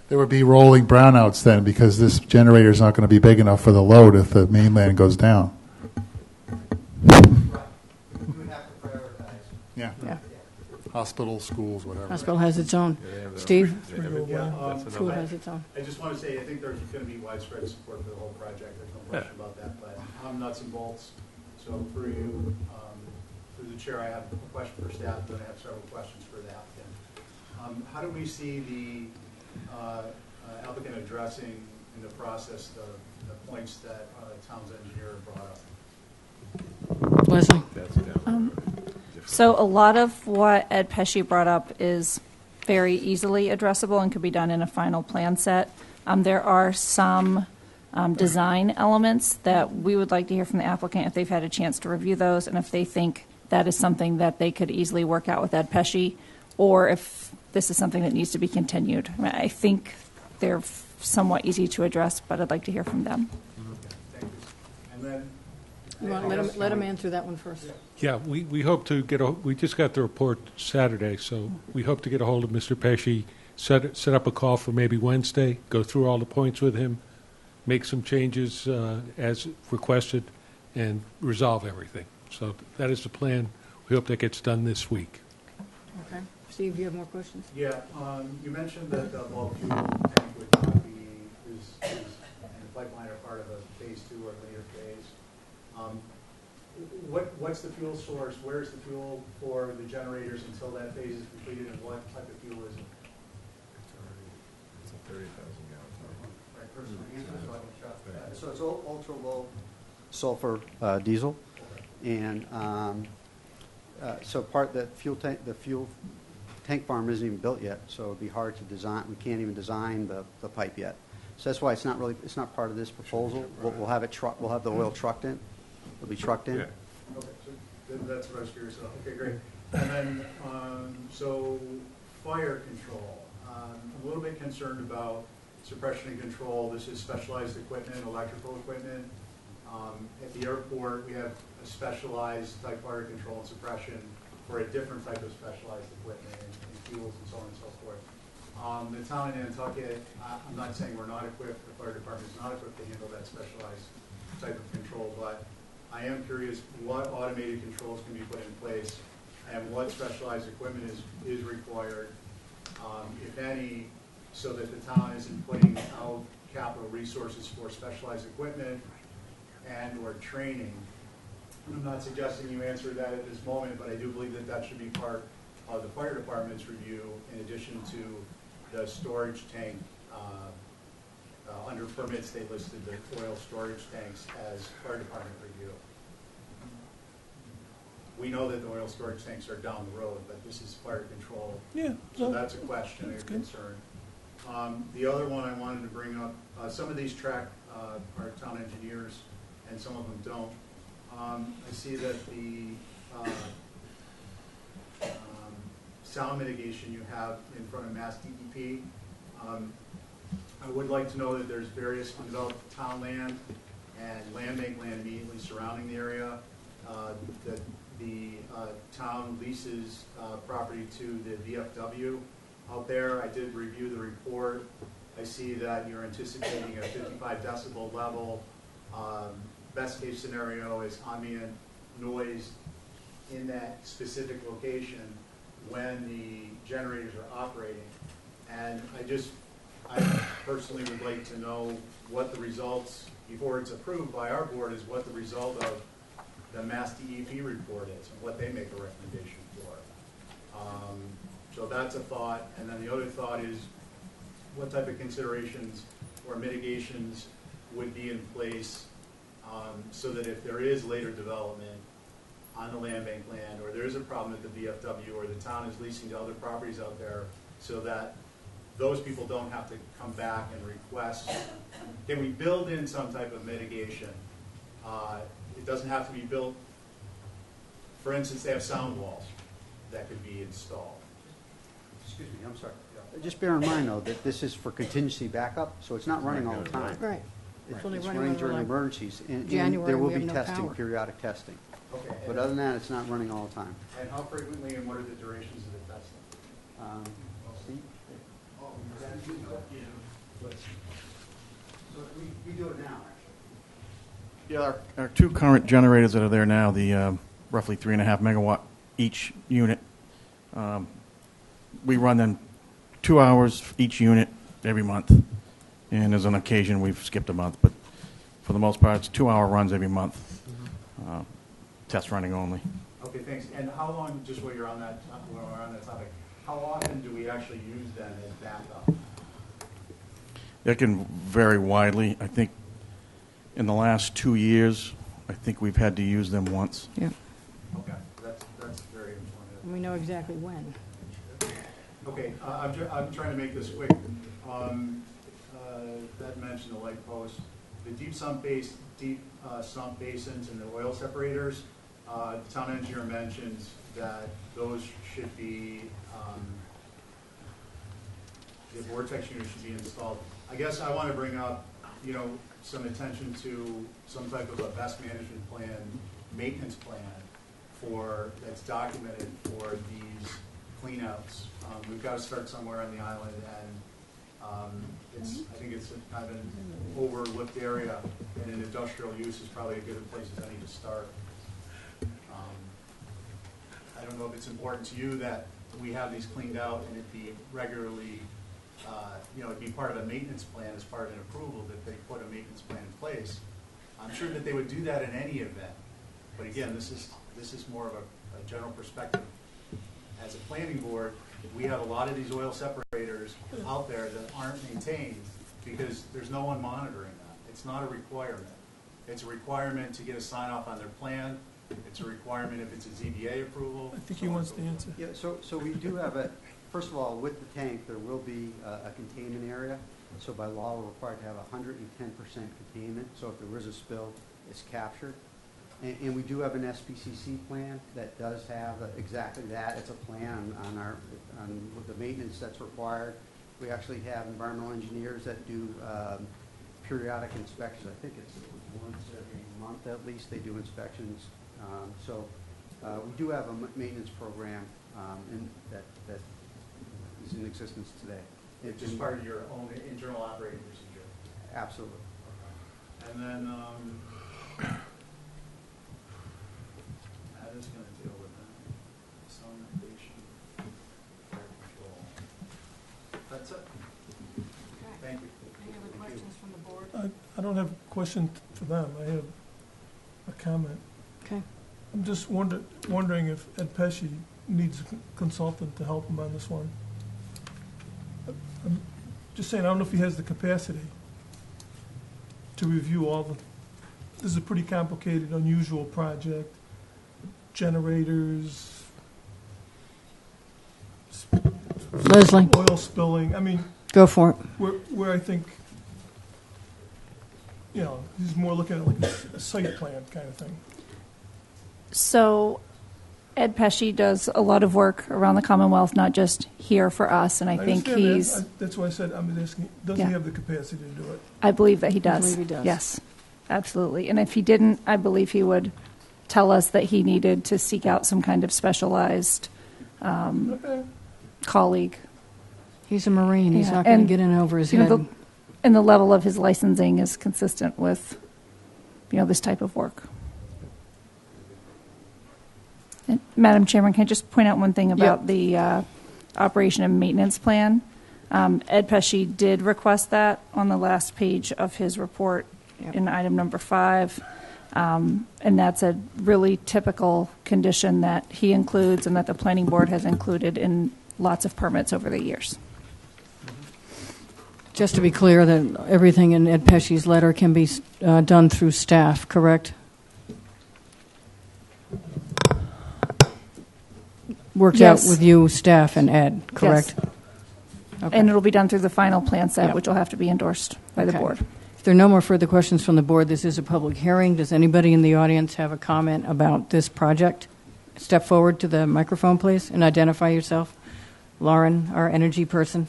There would be rolling brownouts then, because this generator is not going to be big enough for the load if the mainland goes down. Right. You would have to prioritize. Yeah. Hospitals, schools, whatever. Hospital has its own. Steve? School has its own. I just want to say, I think there's going to be widespread support for the whole project. There's no question about that. But I'm nuts and bolts. So for you, through the chair, I have a question for staff, then I have several questions for the applicant. How do we see the applicant addressing in the process the points that town's engineer brought up? Leslie? So a lot of what Ed Pesci brought up is very easily addressable and could be done in a final plan set. There are some design elements that we would like to hear from the applicant if they've had a chance to review those, and if they think that is something that they could easily work out with Ed Pesci, or if this is something that needs to be continued. I think they're somewhat easy to address, but I'd like to hear from them. Thank you. And then You want to let him answer that one first? Yeah, we hope to we just got the report Saturday, so we hope to get a hold of Mr. Pesci, set up a call for maybe Wednesday, go through all the points with him, make some changes as requested, and resolve everything. So that is the plan. We hope that gets done this week. Okay. Steve, you have more questions? Yeah, you mentioned that the bulk fuel tank would not be, is in the pipeline or part of a phase 2 or later phase. What's the fuel source? Where's the fuel for the generators until that phase is completed, and what type of fuel is it? It's a 30,000 gallon tank. So it's ultra low sulfur diesel, and so the fuel tank farm isn't even built yet, so it'd be hard to design. We can't even design the pipe yet. So that's why it's not part of this proposal. We'll have it we'll have the oil trucked in. It'll be trucked in. Yeah. Okay, so that's what I was curious about. Okay, great. And then, so fire control. I'm a little bit concerned about suppression and control. This is specialized equipment, electrical equipment. At the airport, we have a specialized type fire control and suppression for a different type of specialized equipment and fuels and so on and so forth. The town of Nantucket, I'm not saying we're not equipped, the fire department is not equipped to handle that specialized type of control, but I am curious what automated controls can be put in place and what specialized equipment is required, if any, so that the town isn't putting out capital resources for specialized equipment and or training. I'm not suggesting you answer that at this moment, but I do believe that that should be part of the fire department's review in addition to the storage tank. Under permits, they listed the oil storage tanks as fire department review. We know that the oil storage tanks are down the road, but this is fire control. Yeah. So that's a question, a concern. The other one I wanted to bring up, some of these track our town engineers, and some of them don't. I see that the sound mitigation you have in front of Mass DEP. I would like to know that there's various undeveloped town land and land bank land immediately surrounding the area, that the town leases property to the VFW out there. I did review the report. I see that you're anticipating a 55 decibel level. Best case scenario is ambient noise in that specific location when the generators are operating. And I personally would like to know what the results, before it's approved by our board, is what the result of the Mass DEP report is and what they make a recommendation for. So that's a thought. And then the other thought is what type of considerations or mitigations would be in place so that if there is later development on the land bank land, or there is a problem at the VFW, or the town is leasing to other properties out there, so that those people don't have to come back and request. Can we build in some type of mitigation? It doesn't have to be built. For instance, they have sound walls that could be installed. Excuse me, I'm sorry. Just bear in mind, though, that this is for contingency backup, so it's not running all the time. Right. It's only It's running running when during we're like emergencies. And January, there will we have be no testing, power. periodic testing. Okay. But other than that, it's not running all the time. And how frequently and what are the durations of the testing? Steve? So we do it now, actually. Yeah, our two current generators that are there now, the roughly 3.5 megawatt each unit, we run them 2 hours each unit every month. And there's an occasion we've skipped a month, but for the most part, it's 2-hour runs every month. Test running only. Okay, thanks. And how long, just while you're on that, when we're on that topic, how often do we actually use them as backup? It can vary widely. I think in the last 2 years, I think we've had to use them once. Yeah. Okay, that's very informative. And we know exactly when. Okay, I'm trying to make this quick. That mentioned the light post, the deep sump basins and the oil separators. The town engineer mentions that those should be, the vortex unit should be installed. I guess I want to bring up, some attention to some type of a best management plan, maintenance plan that's documented for these cleanouts. We've got to start somewhere on the island, and I think it's kind of an overlooked area, and an industrial use is probably a good place as any to start. I don't know if it's important to you that we have these cleaned out and it be regularly, it'd be part of a maintenance plan as part of an approval that they put a maintenance plan in place. I'm sure that they would do that in any event, but again, this is more of a general perspective. As a planning board, we have a lot of these oil separators out there that aren't maintained because there's no one monitoring them. It's not a requirement. It's a requirement to get a sign off on their plan. It's a requirement if it's a ZBA approval. I think he wants the answer. Yeah, so we do have first of all, with the tank, there will be a containment area. So by law, we're required to have 110% containment. So if there is a spill, it's captured. And we do have an SPCC plan that does have exactly that. It's a plan on the maintenance that's required. We actually have environmental engineers that do periodic inspections. I think it's once every month at least they do inspections. So we do have a maintenance program that is in existence today. It's just part of your own internal operating procedure. Absolutely. Okay. And then that is going to deal with that. Sonation, fire control. That's it. Thank you. Any other questions from the board? I don't have a question for them. I have a comment. Okay. I'm just wondering if Ed Pesci needs a consultant to help him on this one. I'm just saying, I don't know if he has the capacity to review this is a pretty complicated, unusual project. Generators, Leslie. oil spilling. I mean, Go for it. where I think, he's more looking at like a site plan kind of thing. So Ed Pesci does a lot of work around the Commonwealth, not just here for us, and I think understand that. he's, That's why I said, I'm asking, does Yeah. he have the capacity to do it? I believe that he does. believe he does. Yes, absolutely. And if he didn't, I believe he would tell us that he needed to seek out some kind of specialized Okay. colleague. He's a Marine. He's Yeah, not going to and, get in over his you know, head. And the level of his licensing is consistent with, this type of work. And Madam Chairman, can I just point out one thing about the operation and maintenance plan? Ed Pesci did request that on the last page of his report in item number 5. And that's a really typical condition that he includes and that the planning board has included in lots of permits over the years. Just to be clear, that everything in Ed Pesci's letter can be done through staff, correct? Worked out Yes. with you, staff, and Ed, correct? Yes. Okay. And it'll be done through the final plan set, Yeah. which will have to be endorsed by the Okay. board. If there are no more further questions from the board, this is a public hearing. Does anybody in the audience have a comment about this project? Step forward to the microphone, please, and identify yourself. Lauren, our energy person.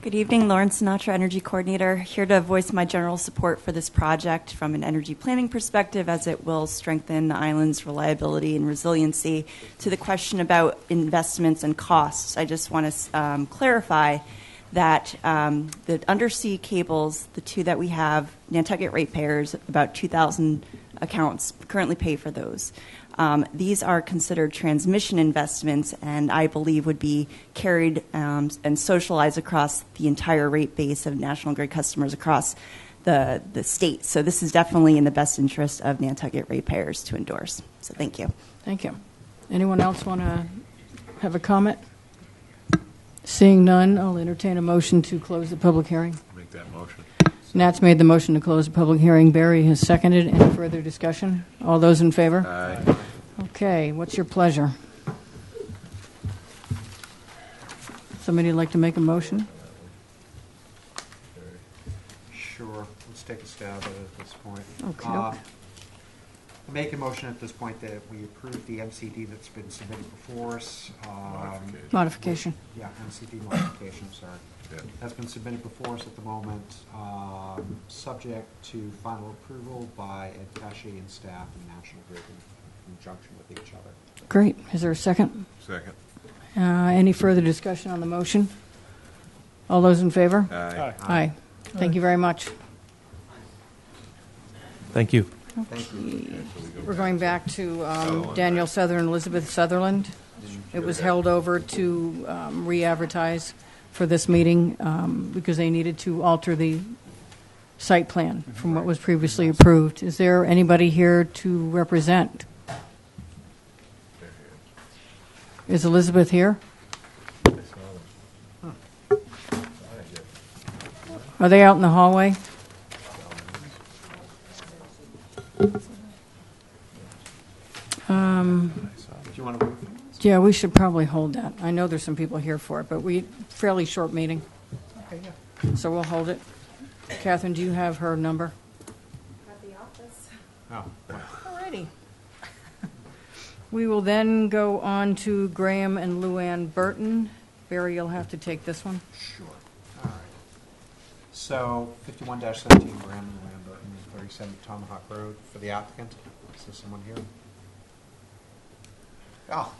Good evening, Lauren Sinatra, Energy Coordinator, here to voice my general support for this project from an energy planning perspective, as it will strengthen the island's reliability and resiliency. To the question about investments and costs, I just want to clarify that the undersea cables, the two that we have, Nantucket ratepayers, about 2,000 accounts currently pay for those. These are considered transmission investments, and I believe would be carried and socialized across the entire rate base of National Grid customers across the state. So this is definitely in the best interest of Nantucket ratepayers to endorse. So thank you. Thank you. Anyone else want to have a comment? Seeing none, I'll entertain a motion to close the public hearing. Make that motion. Nat's made the motion to close the public hearing. Barry has seconded. Any further discussion? All those in favor? Aye. Okay, what's your pleasure? Somebody like to make a motion? Sure, let's take a stab at it at this point. Okay. Make a motion at this point that we approve the MCD that's been submitted before us. Modification. Yeah, MCD modification, sorry. Yeah. That's been submitted before us at the moment, subject to final approval by Ed Pesci and staff and National Grid in conjunction with each other. Great. Is there a second? Second. Any further discussion on the motion? All those in favor? Aye. Aye. Thank you very much. Thank you. Thank you. We're going back to Daniel Sutherland, Elizabeth Sutherland. It was held over to re-advertise for this meeting because they needed to alter the site plan from what was previously approved. Is there anybody here to represent? Is Elizabeth here? Are they out in the hallway? Do you want to move? Yeah, we should probably hold that. I know there's some people here for it, but fairly short meeting, Okay, yeah. so we'll hold it. Catherine, do you have her number? At the office. Oh, well, Alrighty. We will then go on to Graham and Luann Burton. Barry, you'll have to take this one. sure. All right. So 51-17 Graham and Land Burton, 37 Tomahawk Road for the applicant. Is there someone here? Oh.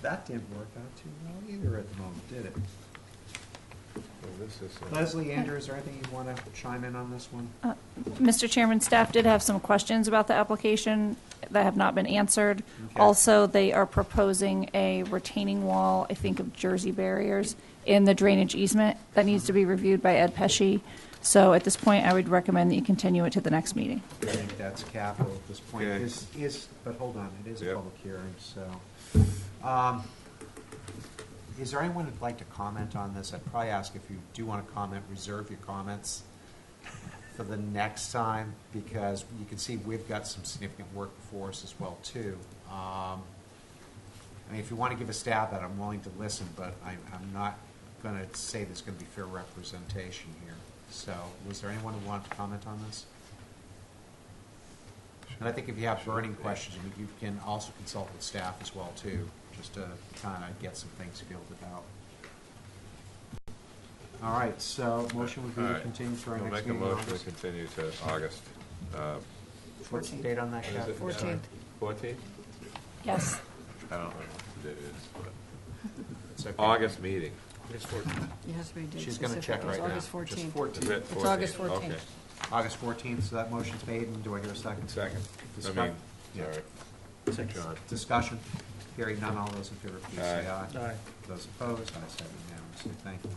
That didn't work out too well either at the moment, did it? Leslie, Andrew, is there anything you want to chime in on this one? Mr. Chairman, staff did have some questions about the application that have not been answered. Okay. Also, they are proposing a retaining wall, I think of Jersey barriers, in the drainage easement that needs to be reviewed by Ed Pesci. So at this point, I would recommend that you continue it to the next meeting. I think that's capital at this point. Okay. But hold on, it is a Yep. public hearing, so. Is there anyone who'd like to comment on this? I'd probably ask if you do want to comment, reserve your comments for the next time, because you can see we've got some significant work before us as well, too. I mean, if you want to give a stab at it, I'm willing to listen, but I'm not going to say there's going to be fair representation here. So, was there anyone who wanted to comment on this? And I think if you have burning questions, you can also consult with staff as well, too, just to kind of get some things fielded out. All right, so motion would be to continue for our We'll next make a meeting. motion to continue to August. What's the date on that, Kathy? 14th. 14th? Yes. I don't know what the date is, but It's okay. August meeting. August 14th. It has to be date She's going to specific. check right now. It's August Just 14th. 14th. Is it It's August 14th? 14th. Okay. August 14th, so that motion's made, and do I hear a second? Second. Discuss- I mean, sorry. John. Discussion. Hearing none, all those in favor, please say Aye. aye. Aye. Those opposed, ayes have unanimously. Thank you.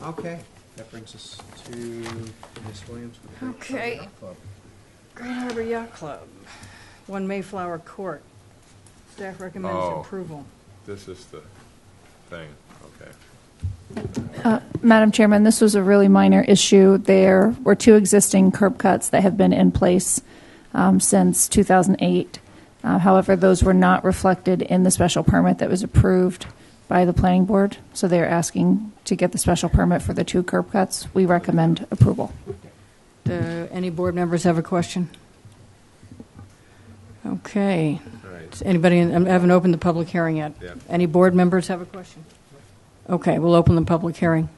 Okay, that brings us to Ms. Williams. with the Okay. Yacht Club. Great Harbor Yacht Club, 1 Mayflower Court. Staff recommends Oh. approval. This is the thing, okay. Madam Chairman, this was a really minor issue. There were 2 existing curb cuts that have been in place since 2008. However, those were not reflected in the special permit that was approved by the planning board, so they're asking to get the special permit for the 2 curb cuts. We recommend approval. Do any board members have a question? Okay. Right. Does anybody, I haven't opened the public hearing yet. Yeah. Any board members have a question? Okay, we'll open the public hearing.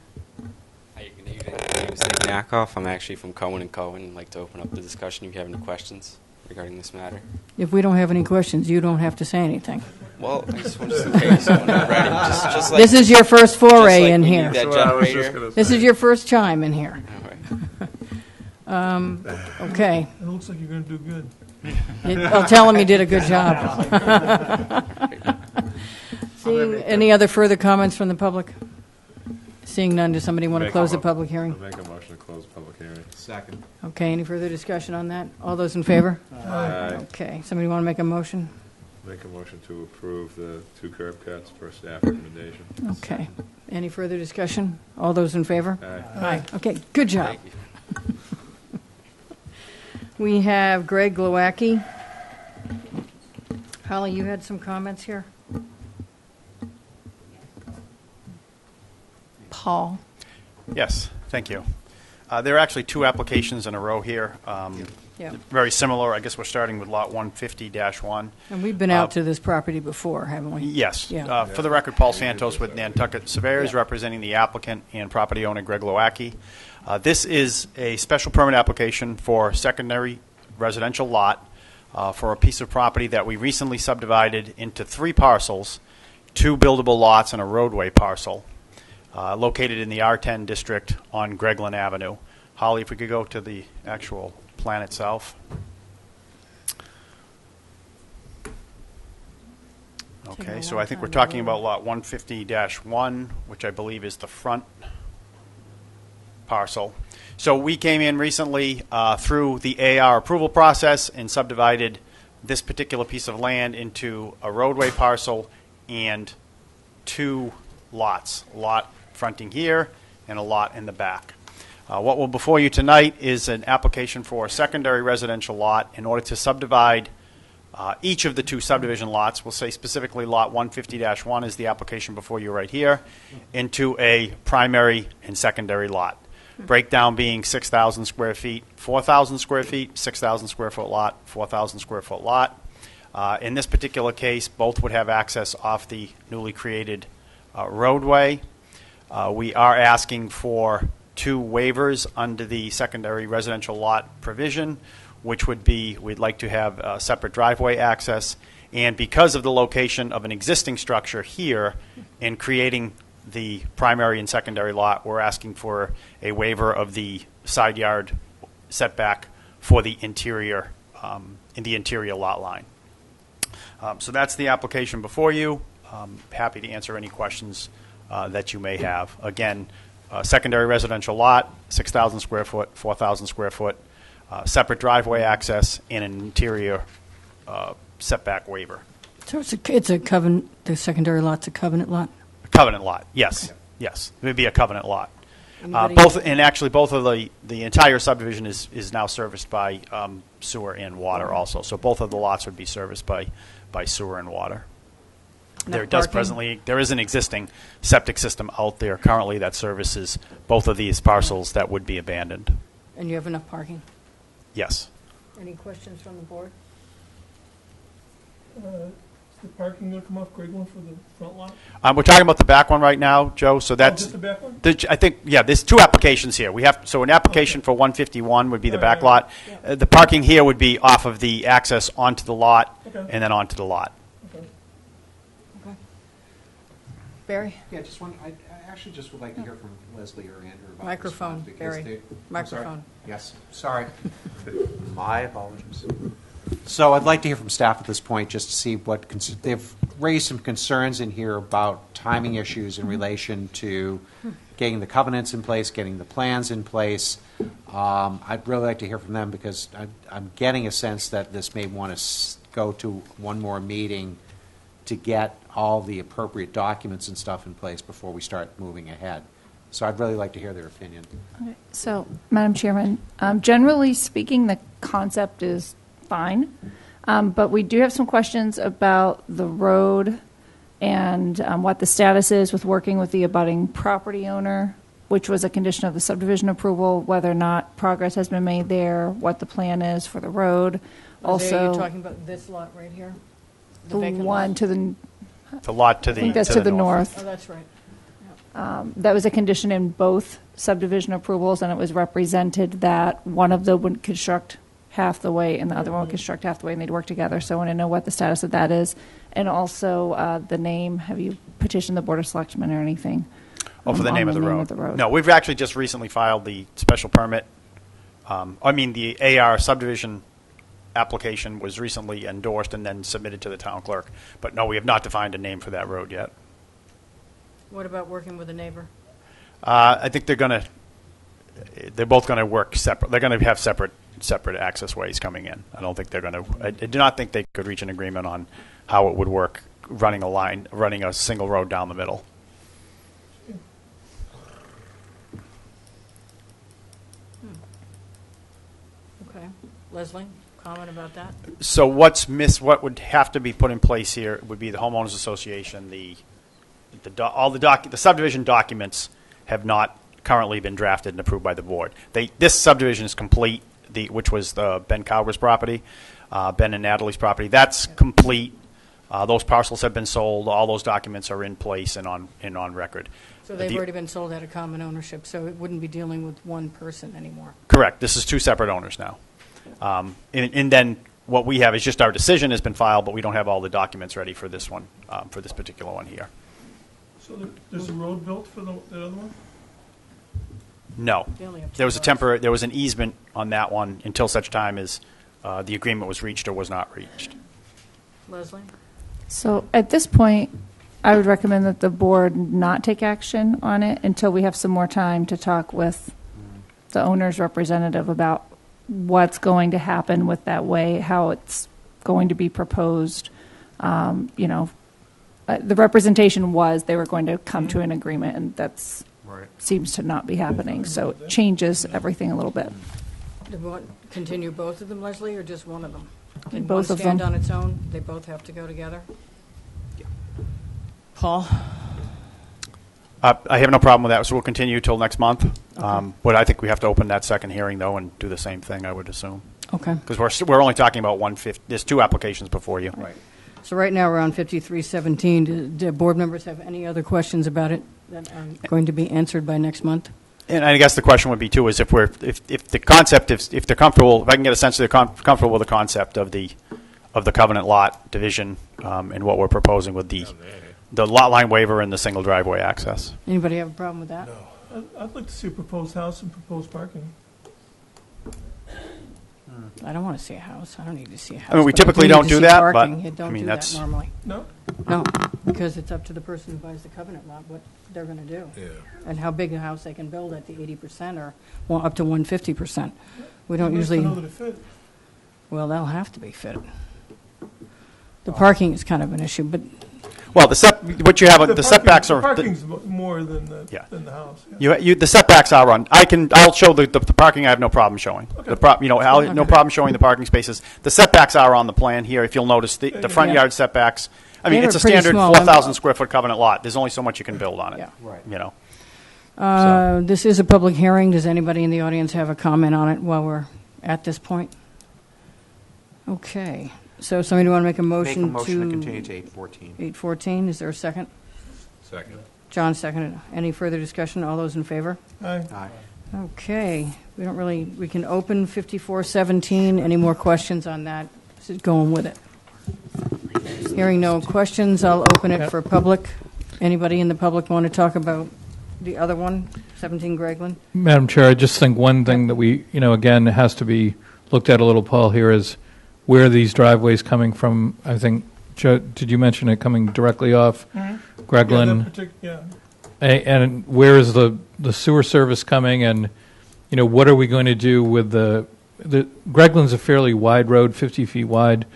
Hi, good evening. My name is Nick Nakoff. I'm actually from Cohen & Cohen. I'd like to open up the discussion if you have any questions regarding this matter. If we don't have any questions, you don't have to say anything. Well, I just want in case when I'm ready. Just like, This is your first foray just like in we need here. that That's what I was generator. just gonna This say. is your first time in here. All right. Okay. It looks like you're going to do good. I'll tell him you did a good job. Seeing any other further comments from the public? Seeing none, does somebody want to Make close a the mo- public hearing? I'll make a motion to close the public hearing. Second. Okay, any further discussion on that? All those in favor? Aye. Okay, somebody want to make a motion? Make a motion to approve the 2 curb cuts for staff recommendation. Okay. Any further discussion? All those in favor? Aye. Aye. Okay, good job. Thank you. We have Greg Glowacki. Holly, you had some comments here? Paul? Yes, thank you. There are actually 2 applications in a row here. Yeah. Very similar. I guess we're starting with Lot 150-1. And we've been out to this property before, haven't we? Yes. Yeah. For the record, Paul Santos with Nantucket Surveyors, representing the applicant and property owner Greg Lowacki. This is a special permit application for secondary residential lot for a piece of property that we recently subdivided into 3 parcels, 2 buildable lots and a roadway parcel, located in the R10 district on Gregland Avenue. Holly, if we could go to the actual plan itself. Okay, so I think we're talking about lot 150-1, which I believe is the front parcel. So we came in recently through the AR approval process and subdivided this particular piece of land into a roadway parcel and 2 lots, a lot fronting here and a lot in the back. What will before you tonight is an application for a secondary residential lot in order to subdivide each of the 2 subdivision lots. We'll say specifically lot 150-1 is the application before you right here, into a primary and secondary lot. Breakdown being 6,000 square feet, 4,000 square feet, 6,000 square foot lot, 4,000 square foot lot. In this particular case, both would have access off the newly created roadway. We are asking for 2 waivers under the secondary residential lot provision, which would be, we'd like to have separate driveway access. And because of the location of an existing structure here and creating the primary and secondary lot, we're asking for a waiver of the side yard setback for the interior, in the interior lot line. So that's the application before you. Happy to answer any questions that you may have. Again, secondary residential lot, 6,000 square foot, 4,000 square foot, separate driveway access, and an interior setback waiver. So it's a covenant, the secondary lot's a covenant lot? Covenant lot, yes, yes. It would be a covenant lot. Anybody- Both of the entire subdivision is now serviced by sewer and water also. So both of the lots would be serviced by sewer and water. There does parking? there is an existing septic system out there currently that services both of these parcels that would be abandoned. And you have enough parking? Yes. Any questions from the board? Is the parking going to come off Greg one for the front lot? We're talking about the back one right now, Joe, so that's... just the back one? I think, yeah, there's two applications here. So an application for 151 would be the back lot. The parking here would be off of the access onto the lot and then onto the lot. Barry? Yeah, just one, I actually just would like to hear from Leslie or Andrew about Microphone, this one, because Barry. I'm sorry. Microphone. Yes, sorry. My apologies. So I'd like to hear from staff at this point, just to see what, they've raised some concerns in here about timing issues in relation to getting the covenants in place, getting the plans in place. I'd really like to hear from them, because I'm getting a sense that this may want to go to one more meeting to get all the appropriate documents and stuff in place before we start moving ahead. So I'd really like to hear their opinion. Okay. So, Madam Chairman, generally speaking, the concept is fine, but we do have some questions about the road and what the status is with working with the abutting property owner, which was a condition of the subdivision approval, whether or not progress has been made there, what the plan is for the road. Also, you're talking about this lot right here? The vacant one lot? to the... The lot to the... I think that's to the north. Oh, that's right. That was a condition in both subdivision approvals, and it was represented that one of them would construct half the way and the other one would construct half the way, and they'd work together. So I want to know what the status of that is. And also the name. Have you petitioned the Board of Selectmen or anything? Oh, for the name of the road. No, we've actually just recently filed the special permit. The AR subdivision application was recently endorsed and then submitted to the town clerk. But no, we have not defined a name for that road yet. What about working with a neighbor? I think they're both going to work separate. They're going to have separate access ways coming in. I don't think they're going to. I do not think they could reach an agreement on how it would work running a single road down the middle. Okay, Leslie, comment about that? So what would have to be put in place here would be the homeowners association. The subdivision documents have not currently been drafted and approved by the board. This subdivision is complete, which was the Ben Cowper's property, Ben and Natalie's property. That's complete. Those parcels have been sold. All those documents are in place and on record. So they've already been sold out of common ownership, so it wouldn't be dealing with one person anymore. Correct. This is two separate owners now. And then what we have is just our decision has been filed, but we don't have all the documents ready for this one, for this particular one here. So there's a road built for the other one? No. There was an easement on that one until such time as the agreement was reached or was not reached. Leslie? So at this point, I would recommend that the board not take action on it until we have some more time to talk with the owner's representative about what's going to happen with that way, how it's going to be proposed. The representation was they were going to come to an agreement, and that's seems to not be happening. So it changes everything a little bit. Do we want to continue both of them, Leslie, or just one of them? Can Both one of stand them. on its own? They both have to go together? Paul? I have no problem with that, so we'll continue till next month. But I think we have to open that second hearing, though, and do the same thing, I would assume. Okay. Because we're only talking about 150. There's two applications before you. Right. So right now, we're on 5317. Do board members have any other questions about it that are going to be answered by next month? And I guess the question would be, too, is if the concept, if they're comfortable, if I can get a sense that they're comfortable with the concept of the covenant lot division and what we're proposing with the lot line waiver and the single driveway access. Anybody have a problem with that? No. I'd like to see a proposed house and proposed parking. I don't want to see a house. I don't need to see a house. I mean, we but I typically need don't to do see that, parking. but, You don't I mean, do that's- that normally. No? No, because it's up to the person who buys the covenant lot what they're going to do. Yeah. And how big a house they can build at the 80% or up to 150%. We don't Nice to usually, know that it fit. well, they'll have to be fit. The parking is kind of an issue, but Well, the setbacks are... The parking's more than the house. Yeah. The setbacks are on. I'll show the parking. I have no problem showing. Okay. No problem showing the parking spaces. The setbacks are on the plan here. If you'll notice, the front Yeah. yard setbacks I mean, They it's were a pretty standard small. 4,000 square foot covenant lot. There's only so much you can build on it. Yeah. Right. You know. This is a public hearing. Does anybody in the audience have a comment on it while we're at this point? Okay. So somebody want to make a motion to... Make a motion to continue to 8:14. 8:14. Is there a second? Second. John seconded. Any further discussion? All those in favor? Aye. Aye. Okay. We can open 5417. Any more questions on that? Is it going with it? Hearing no questions, I'll open it for public. Anybody in the public want to talk about the other one, 17 Gregland? Madam Chair, I just think one thing that we, again, has to be looked at a little, Paul, here is where are these driveways coming from? I think, Joe, did you mention it coming directly off Gregland? Yeah. And where is the sewer service coming? And, what are we going to do with the Gregland's a fairly wide road, 50 feet wide.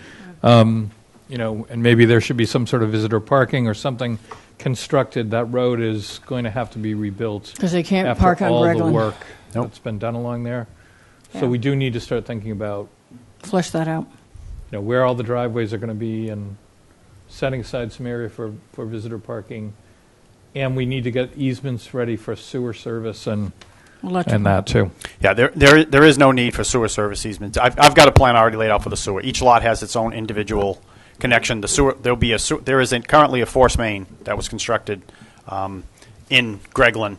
And maybe there should be some sort of visitor parking or something constructed. That road is going to have to be rebuilt. Because they can't after park on all Gregland. the work that's been done along there. Yeah. So we do need to start thinking about, Flesh that out. where all the driveways are going to be and setting aside some area for visitor parking. And we need to get easements ready for sewer service and that too. Yeah, there is no need for sewer service easements. I've got a plan already laid out for the sewer. Each lot has its own individual connection. The sewer, there is currently a force main that was constructed in Gregland.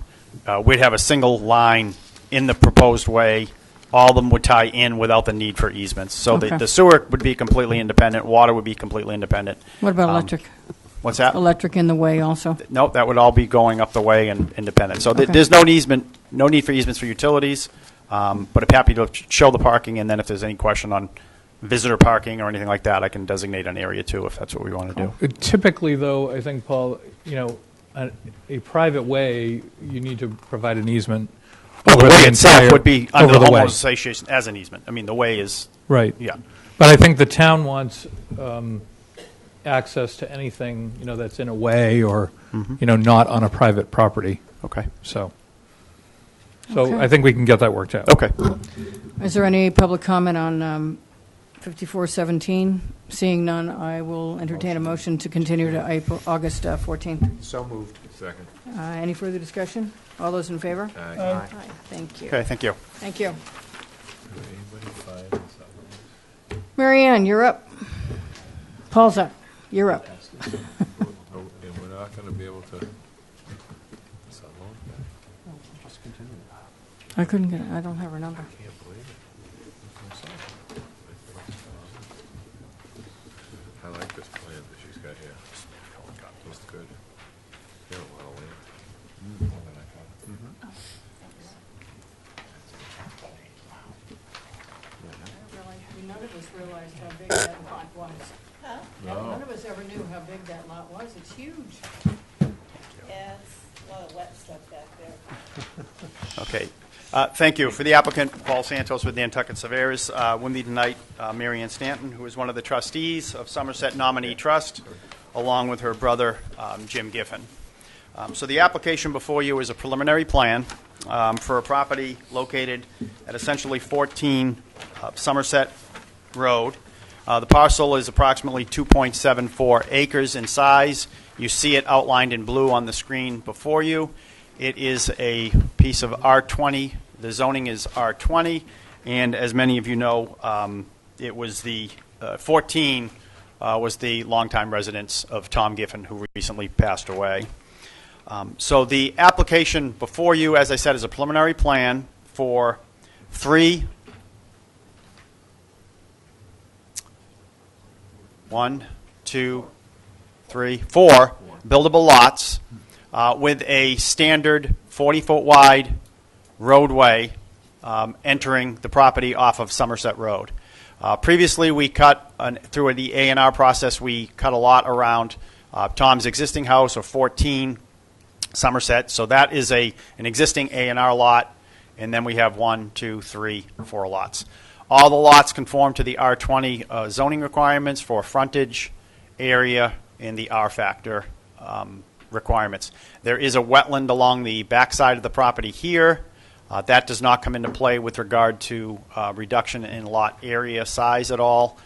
We'd have a single line in the proposed way. All of them would tie in without the need for easements. So Okay. the sewer would be completely independent. Water would be completely independent. What about electric? What's that? Electric in the way also? Nope, that would all be going up the way and independent. So Okay. there's no need for easements for utilities, but I'm happy to show the parking, and then if there's any question on visitor parking or anything like that, I can designate an area too, if that's what we want to do. Typically, though, I think, Paul, a private way, you need to provide an easement. Well, the over way itself entire- would be under over the way. homeowners association as an easement. I mean, the way is... Right. Yeah. But I think the town wants access to anything, that's in a way or, not on a private property. Okay. So Okay. I think we can get that worked out. Okay. Is there any public comment on 5417? Seeing none, I will entertain a motion to continue to August 14th. So moved. Second. Any further discussion? All those in favor? Aye. Aye. Thank you. Okay, thank you. Thank you. Anybody find something? Mary Ann, you're up. Paul's up. You're up. And we're not going to be able to. I couldn't get it. I don't have her number. Can't believe it. I like this plan that she's got here. Looks good. Yeah, well, more than I thought. None of us realized how big that lot was. Huh? No. None of us ever knew how big that lot was. It's huge. Yeah, it's a lot of wet stuff back there. Okay. Thank you. For the applicant, Paul Santos with Nantucket Surveyors. With me tonight, Mary Ann Stanton, who is one of the trustees of Somerset Nominee Trust, along with her brother, Jim Giffen. So the application before you is a preliminary plan for a property located at essentially 14 Somerset Road. The parcel is approximately 2.74 acres in size. You see it outlined in blue on the screen before you. It is a piece of R20. The zoning is R20, and as many of you know, it was the 14 was the longtime residence of Tom Giffen, who recently passed away. So the application before you, as I said, is a preliminary plan for 4 buildable lots with a standard 40-foot wide roadway entering the property off of Somerset Road. Previously, we cut, through the A&R process, we cut a lot around Tom's existing house of 14 Somerset. So that is an existing A&R lot, and then we have 1, 2, 3, 4 lots. All the lots conform to the R20 zoning requirements for frontage, area, and the R factor requirements. There is a wetland along the backside of the property here. That does not come into play with regard to reduction in lot area size at all.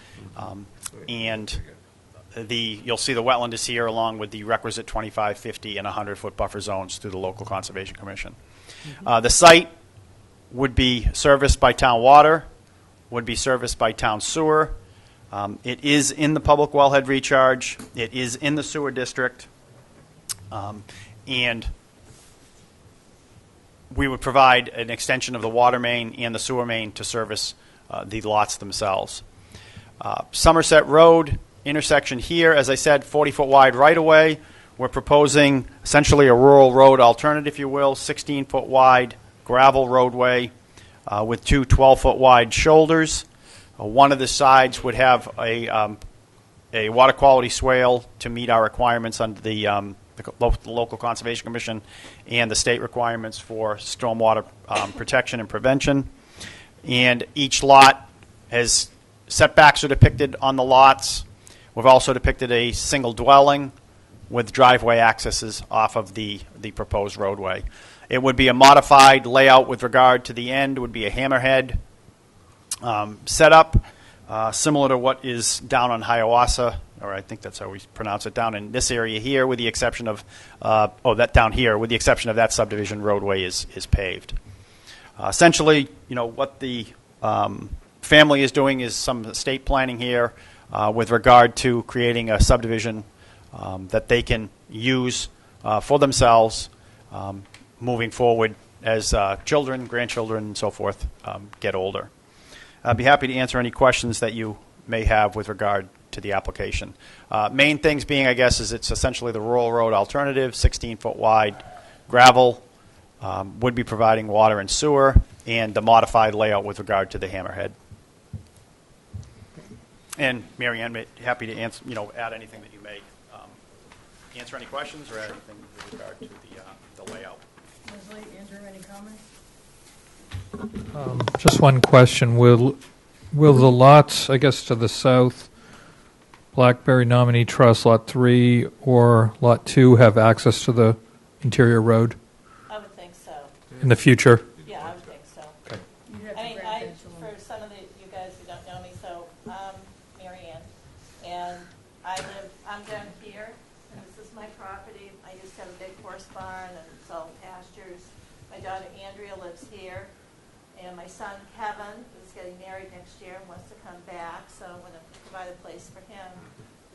And You'll see the wetland is here along with the requisite 25, 50, and 100-foot buffer zones through the local conservation commission. The site would be serviced by town water, would be serviced by town sewer. It is in the public wellhead recharge. It is in the sewer district. And we would provide an extension of the water main and the sewer main to service the lots themselves. Somerset Road intersection here, as I said, 40-foot wide right-of-way. We're proposing essentially a rural road alternative, if you will, 16-foot wide gravel roadway with two 12-foot wide shoulders. One of the sides would have a water quality swale to meet our requirements under the local conservation commission and the state requirements for stormwater protection and prevention. And each lot has setbacks are depicted on the lots. We've also depicted a single dwelling with driveway accesses off of the proposed roadway. It would be a modified layout with regard to the end. It would be a hammerhead setup, similar to what is down on Hiawatha, or I think that's how we pronounce it, down in this area here, with the exception of, that down here, with the exception of that subdivision roadway is paved. Essentially, what the family is doing is some estate planning here with regard to creating a subdivision that they can use for themselves moving forward as children, grandchildren, and so forth get older. I'd be happy to answer any questions that you may have with regard to the application. Main things being, I guess, is it's essentially the rural road alternative, 16-foot wide gravel, would be providing water and sewer, and the modified layout with regard to the hammerhead. And Mary Ann, happy to answer, add anything that you may answer any questions or add anything with regard to the layout. Leslie, Andrew, any comments? Just one question. Will the lots, I guess, to the south, Blackberry Nominee Trust, Lot 3 or Lot 2, have access to the interior road I would think so. in the future? Yeah, I would think so. Okay. I mean, for some of you guys who don't know me, so I'm Mary Ann, and I'm down here, and this is my property. I used to have a big horse barn and some pastures. My daughter Andrea lives here, and my son Kevin is getting married next year and wants to come back, so I'm going to provide a place for him.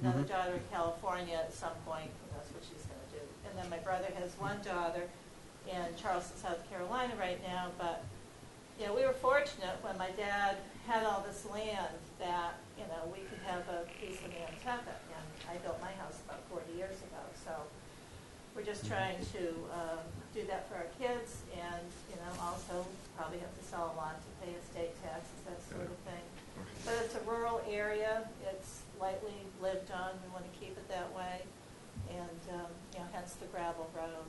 Another daughter in California at some point, and that's what she's going to do. And then my brother has one daughter in Charleston, South Carolina right now, but we were fortunate when my dad had all this land that, we could have a piece of Nantucket, and I built my house about 40 years ago, so we're just trying to do that for our kids, and, also probably have to sell a lot to pay estate taxes, that sort of thing. But it's a rural area, it's lightly lived on, we want to keep it that way, and, hence the gravel road.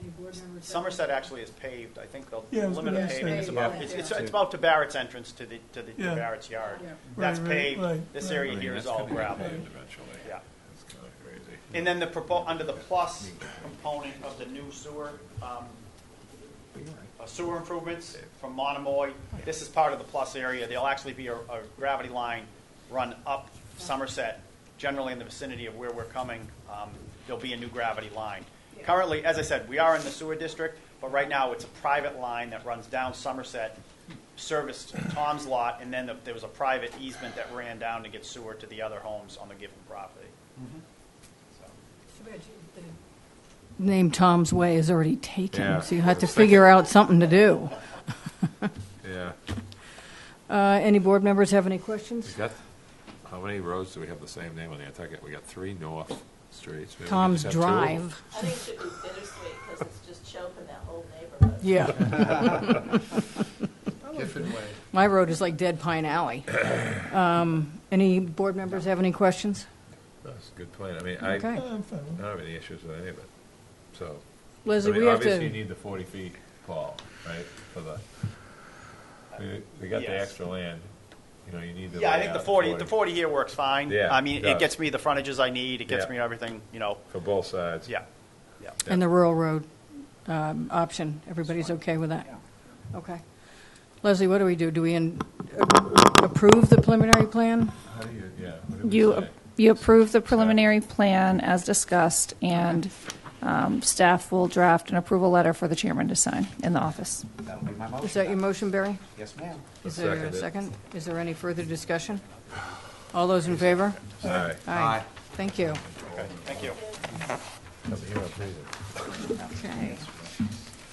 Any board members? Somerset actually is paved. I think the Yeah, I was limit gonna of say, pavement is about yeah. it's about to Barrett's entrance to the Yeah. Barrett's yard. Yeah. That's Right, paved. right, This right. area here is all gravel. Eventually. Yeah. It's kind of crazy. And then under the plus component of the new sewer sewer improvements from Monomoy, this is part of the plus area. There'll actually be a gravity line run up Somerset, generally in the vicinity of where we're coming. There'll be a new gravity line. Currently, as I said, we are in the sewer district, but right now it's a private line that runs down Somerset, serviced Tom's lot, and then there was a private easement that ran down to get sewer to the other homes on the given property. The name Tom's Way is already taken, Yeah. so you have to figure out something to do. Yeah. Any board members have any questions? How many roads do we have the same name on Nantucket? We got 3 north streets. Maybe we Tom's just have 2? Drive. I think it should be bittersweet, because it's just choking that whole neighborhood. Yeah. Different way. My road is like Dead Pine Alley. Any board members have any questions? That's a good plan. I mean, Okay. I don't have any issues with any of it. So, Leslie, I mean, we have obviously to. you need the 40 feet, Paul, right? For we got the Yes. extra land. You need the. Yeah, I think the layout 40 here works fine. Yeah, I mean, yeah. it gets me the frontages I need. It gets Yeah. me everything, for both sides. Yeah. And the rural road option, everybody's okay with that? Okay. Leslie, what do we do? Do we approve the preliminary plan? How do you, yeah, what do we say? You approve the preliminary plan as discussed, and staff will draft an approval letter for the chairman to sign in the office. That'll be my motion. Is that your motion, Barry? Yes, ma'am. Is there a second? Is there any further discussion? All those in favor? Aye. Aye. Thank you. Thank you. Okay.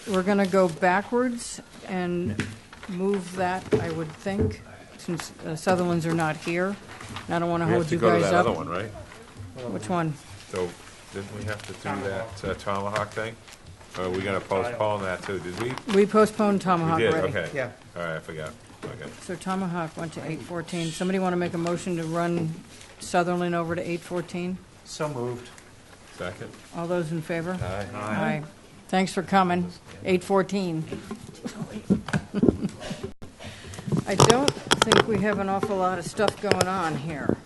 We're going to go backwards and move that, I would think, since Sutherland's are not here. And I don't want to We have hold to you go to guys that up. other one, right? Which one? So, didn't we have to do that Tomahawk thing? Or are we gonna postpone that too? Did we? We postponed Tomahawk We did, already. okay. Yeah. All right, I forgot. Okay. So Tomahawk went to 8:14. Somebody want to make a motion to run Sutherland over to 8:14? So moved. Second? All those in favor? Aye. Aye. Thanks for coming. 8:14. I don't think we have an awful lot of stuff going on here.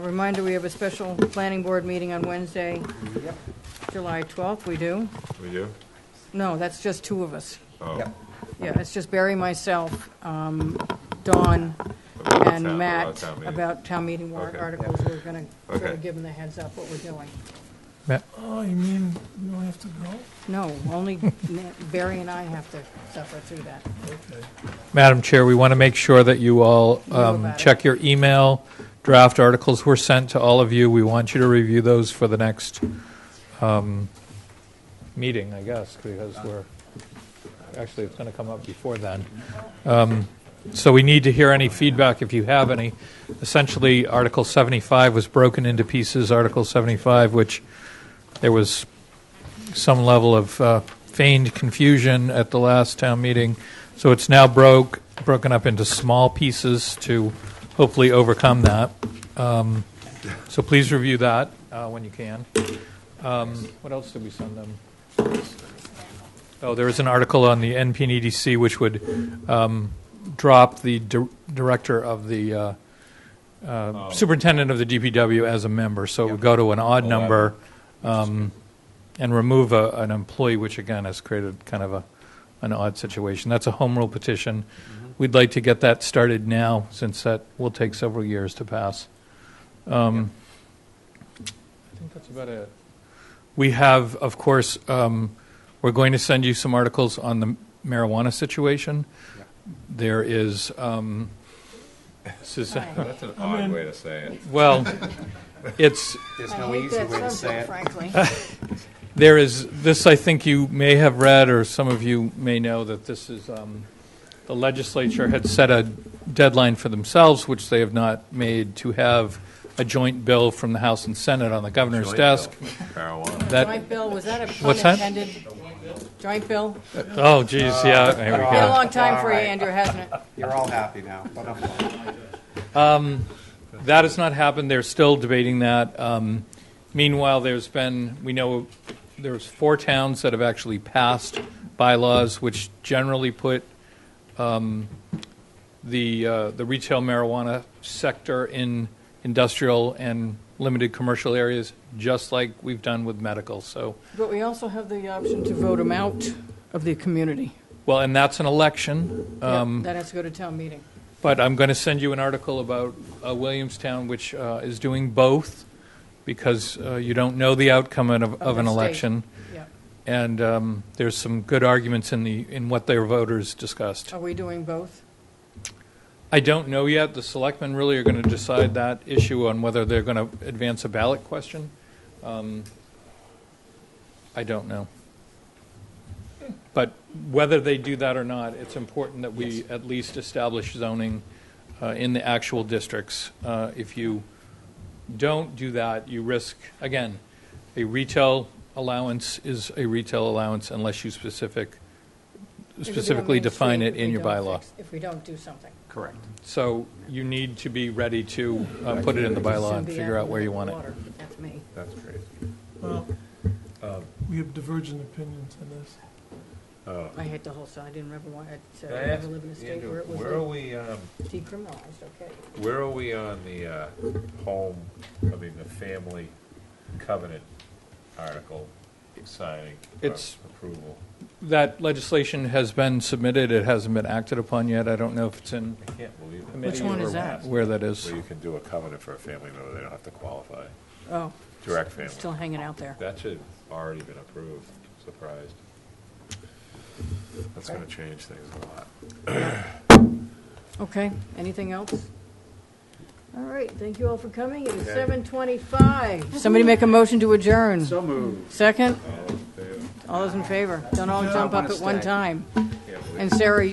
Reminder, we have a special planning board meeting on Wednesday, July 12th. We do? We do? No, that's just two of us. Oh. Yep. Yeah, it's just Barry, myself, Dawn, and Matt about town meeting warrant Okay. articles. We're going to sort Okay. of give them the heads up what we're doing. Oh, you mean you don't have to go? No, only Barry and I have to suffer through that. Okay. Madam Chair, we want to make sure that you all about it. check your email. Draft articles were sent to all of you. We want you to review those for the next meeting, I guess, because actually, it's going to come up before then. So we need to hear any feedback if you have any. Essentially, Article 75 was broken into pieces. Article 75, which there was some level of feigned confusion at the last town meeting. So it's now broken up into small pieces to hopefully overcome that. So please review that when you can. What else did we send them? Oh, there was an article on the NPNEDC which would drop the director of the superintendent of the DPW as a member. So it would go to an odd number and remove an employee, which again has created kind of an odd situation. That's a home rule petition. We'd like to get that started now, since that will take several years to pass. I think that's about it. We have, of course, we're going to send you some articles on the marijuana situation. There is... That's an odd way to say it. Well, it's... There's no easy way to say it. Frankly. There is this, I think you may have read, or some of you may know, that this is the legislature had set a deadline for themselves, which they have not made, to have a joint bill from the House and Senate on the governor's desk. Marijuana. Joint bill, was that a pun What's that? intended? Joint bill? Oh, geez, yeah. There we It's been a go. long time for you, Andrew, hasn't it? You're all happy now. That has not happened. They're still debating that. Meanwhile, we know there's 4 towns that have actually passed bylaws which generally put the retail marijuana sector in industrial and limited commercial areas, just like we've done with medical. So, But we also have the option to vote them out of the community. well, and that's an election. That has to go to town meeting. But I'm going to send you an article about Williamstown, which is doing both, because you don't know the outcome of an the election. state. Yeah. And there's some good arguments in what their voters discussed. Are we doing both? I don't know yet. The selectmen really are going to decide that issue on whether they're going to advance a ballot question. I don't know. But whether they do that or not, it's important that we at least establish zoning in the actual districts. If you don't do that, you risk, again, a retail allowance is a retail allowance unless you specifically define it in your bylaw. If we don't do something. Correct. So you need to be ready to put it in the bylaw and figure out where you want it. That's me. That's crazy. Well, we have divergent opinions on this. I hate the whole side. I didn't ever want it to ever live in a state where it was Where are we, decriminalized, okay. where are we on the family covenant article? signing It's- approval. That legislation has been submitted. It hasn't been acted upon yet. I don't know if it's in I can't believe it. committee Which one or is that? where that is. Where you can do a covenant for a family member, they don't have to qualify. Oh, Direct family. still hanging out there. That should have already been approved. Surprised. That's going to change things a lot. Okay, anything else? All right, thank you all for coming. It is 7:25. Somebody make a motion to adjourn. So moved. Second? All in favor? All those in favor? Don't all jump up wanna at one stay. time. Can't believe And Sarah,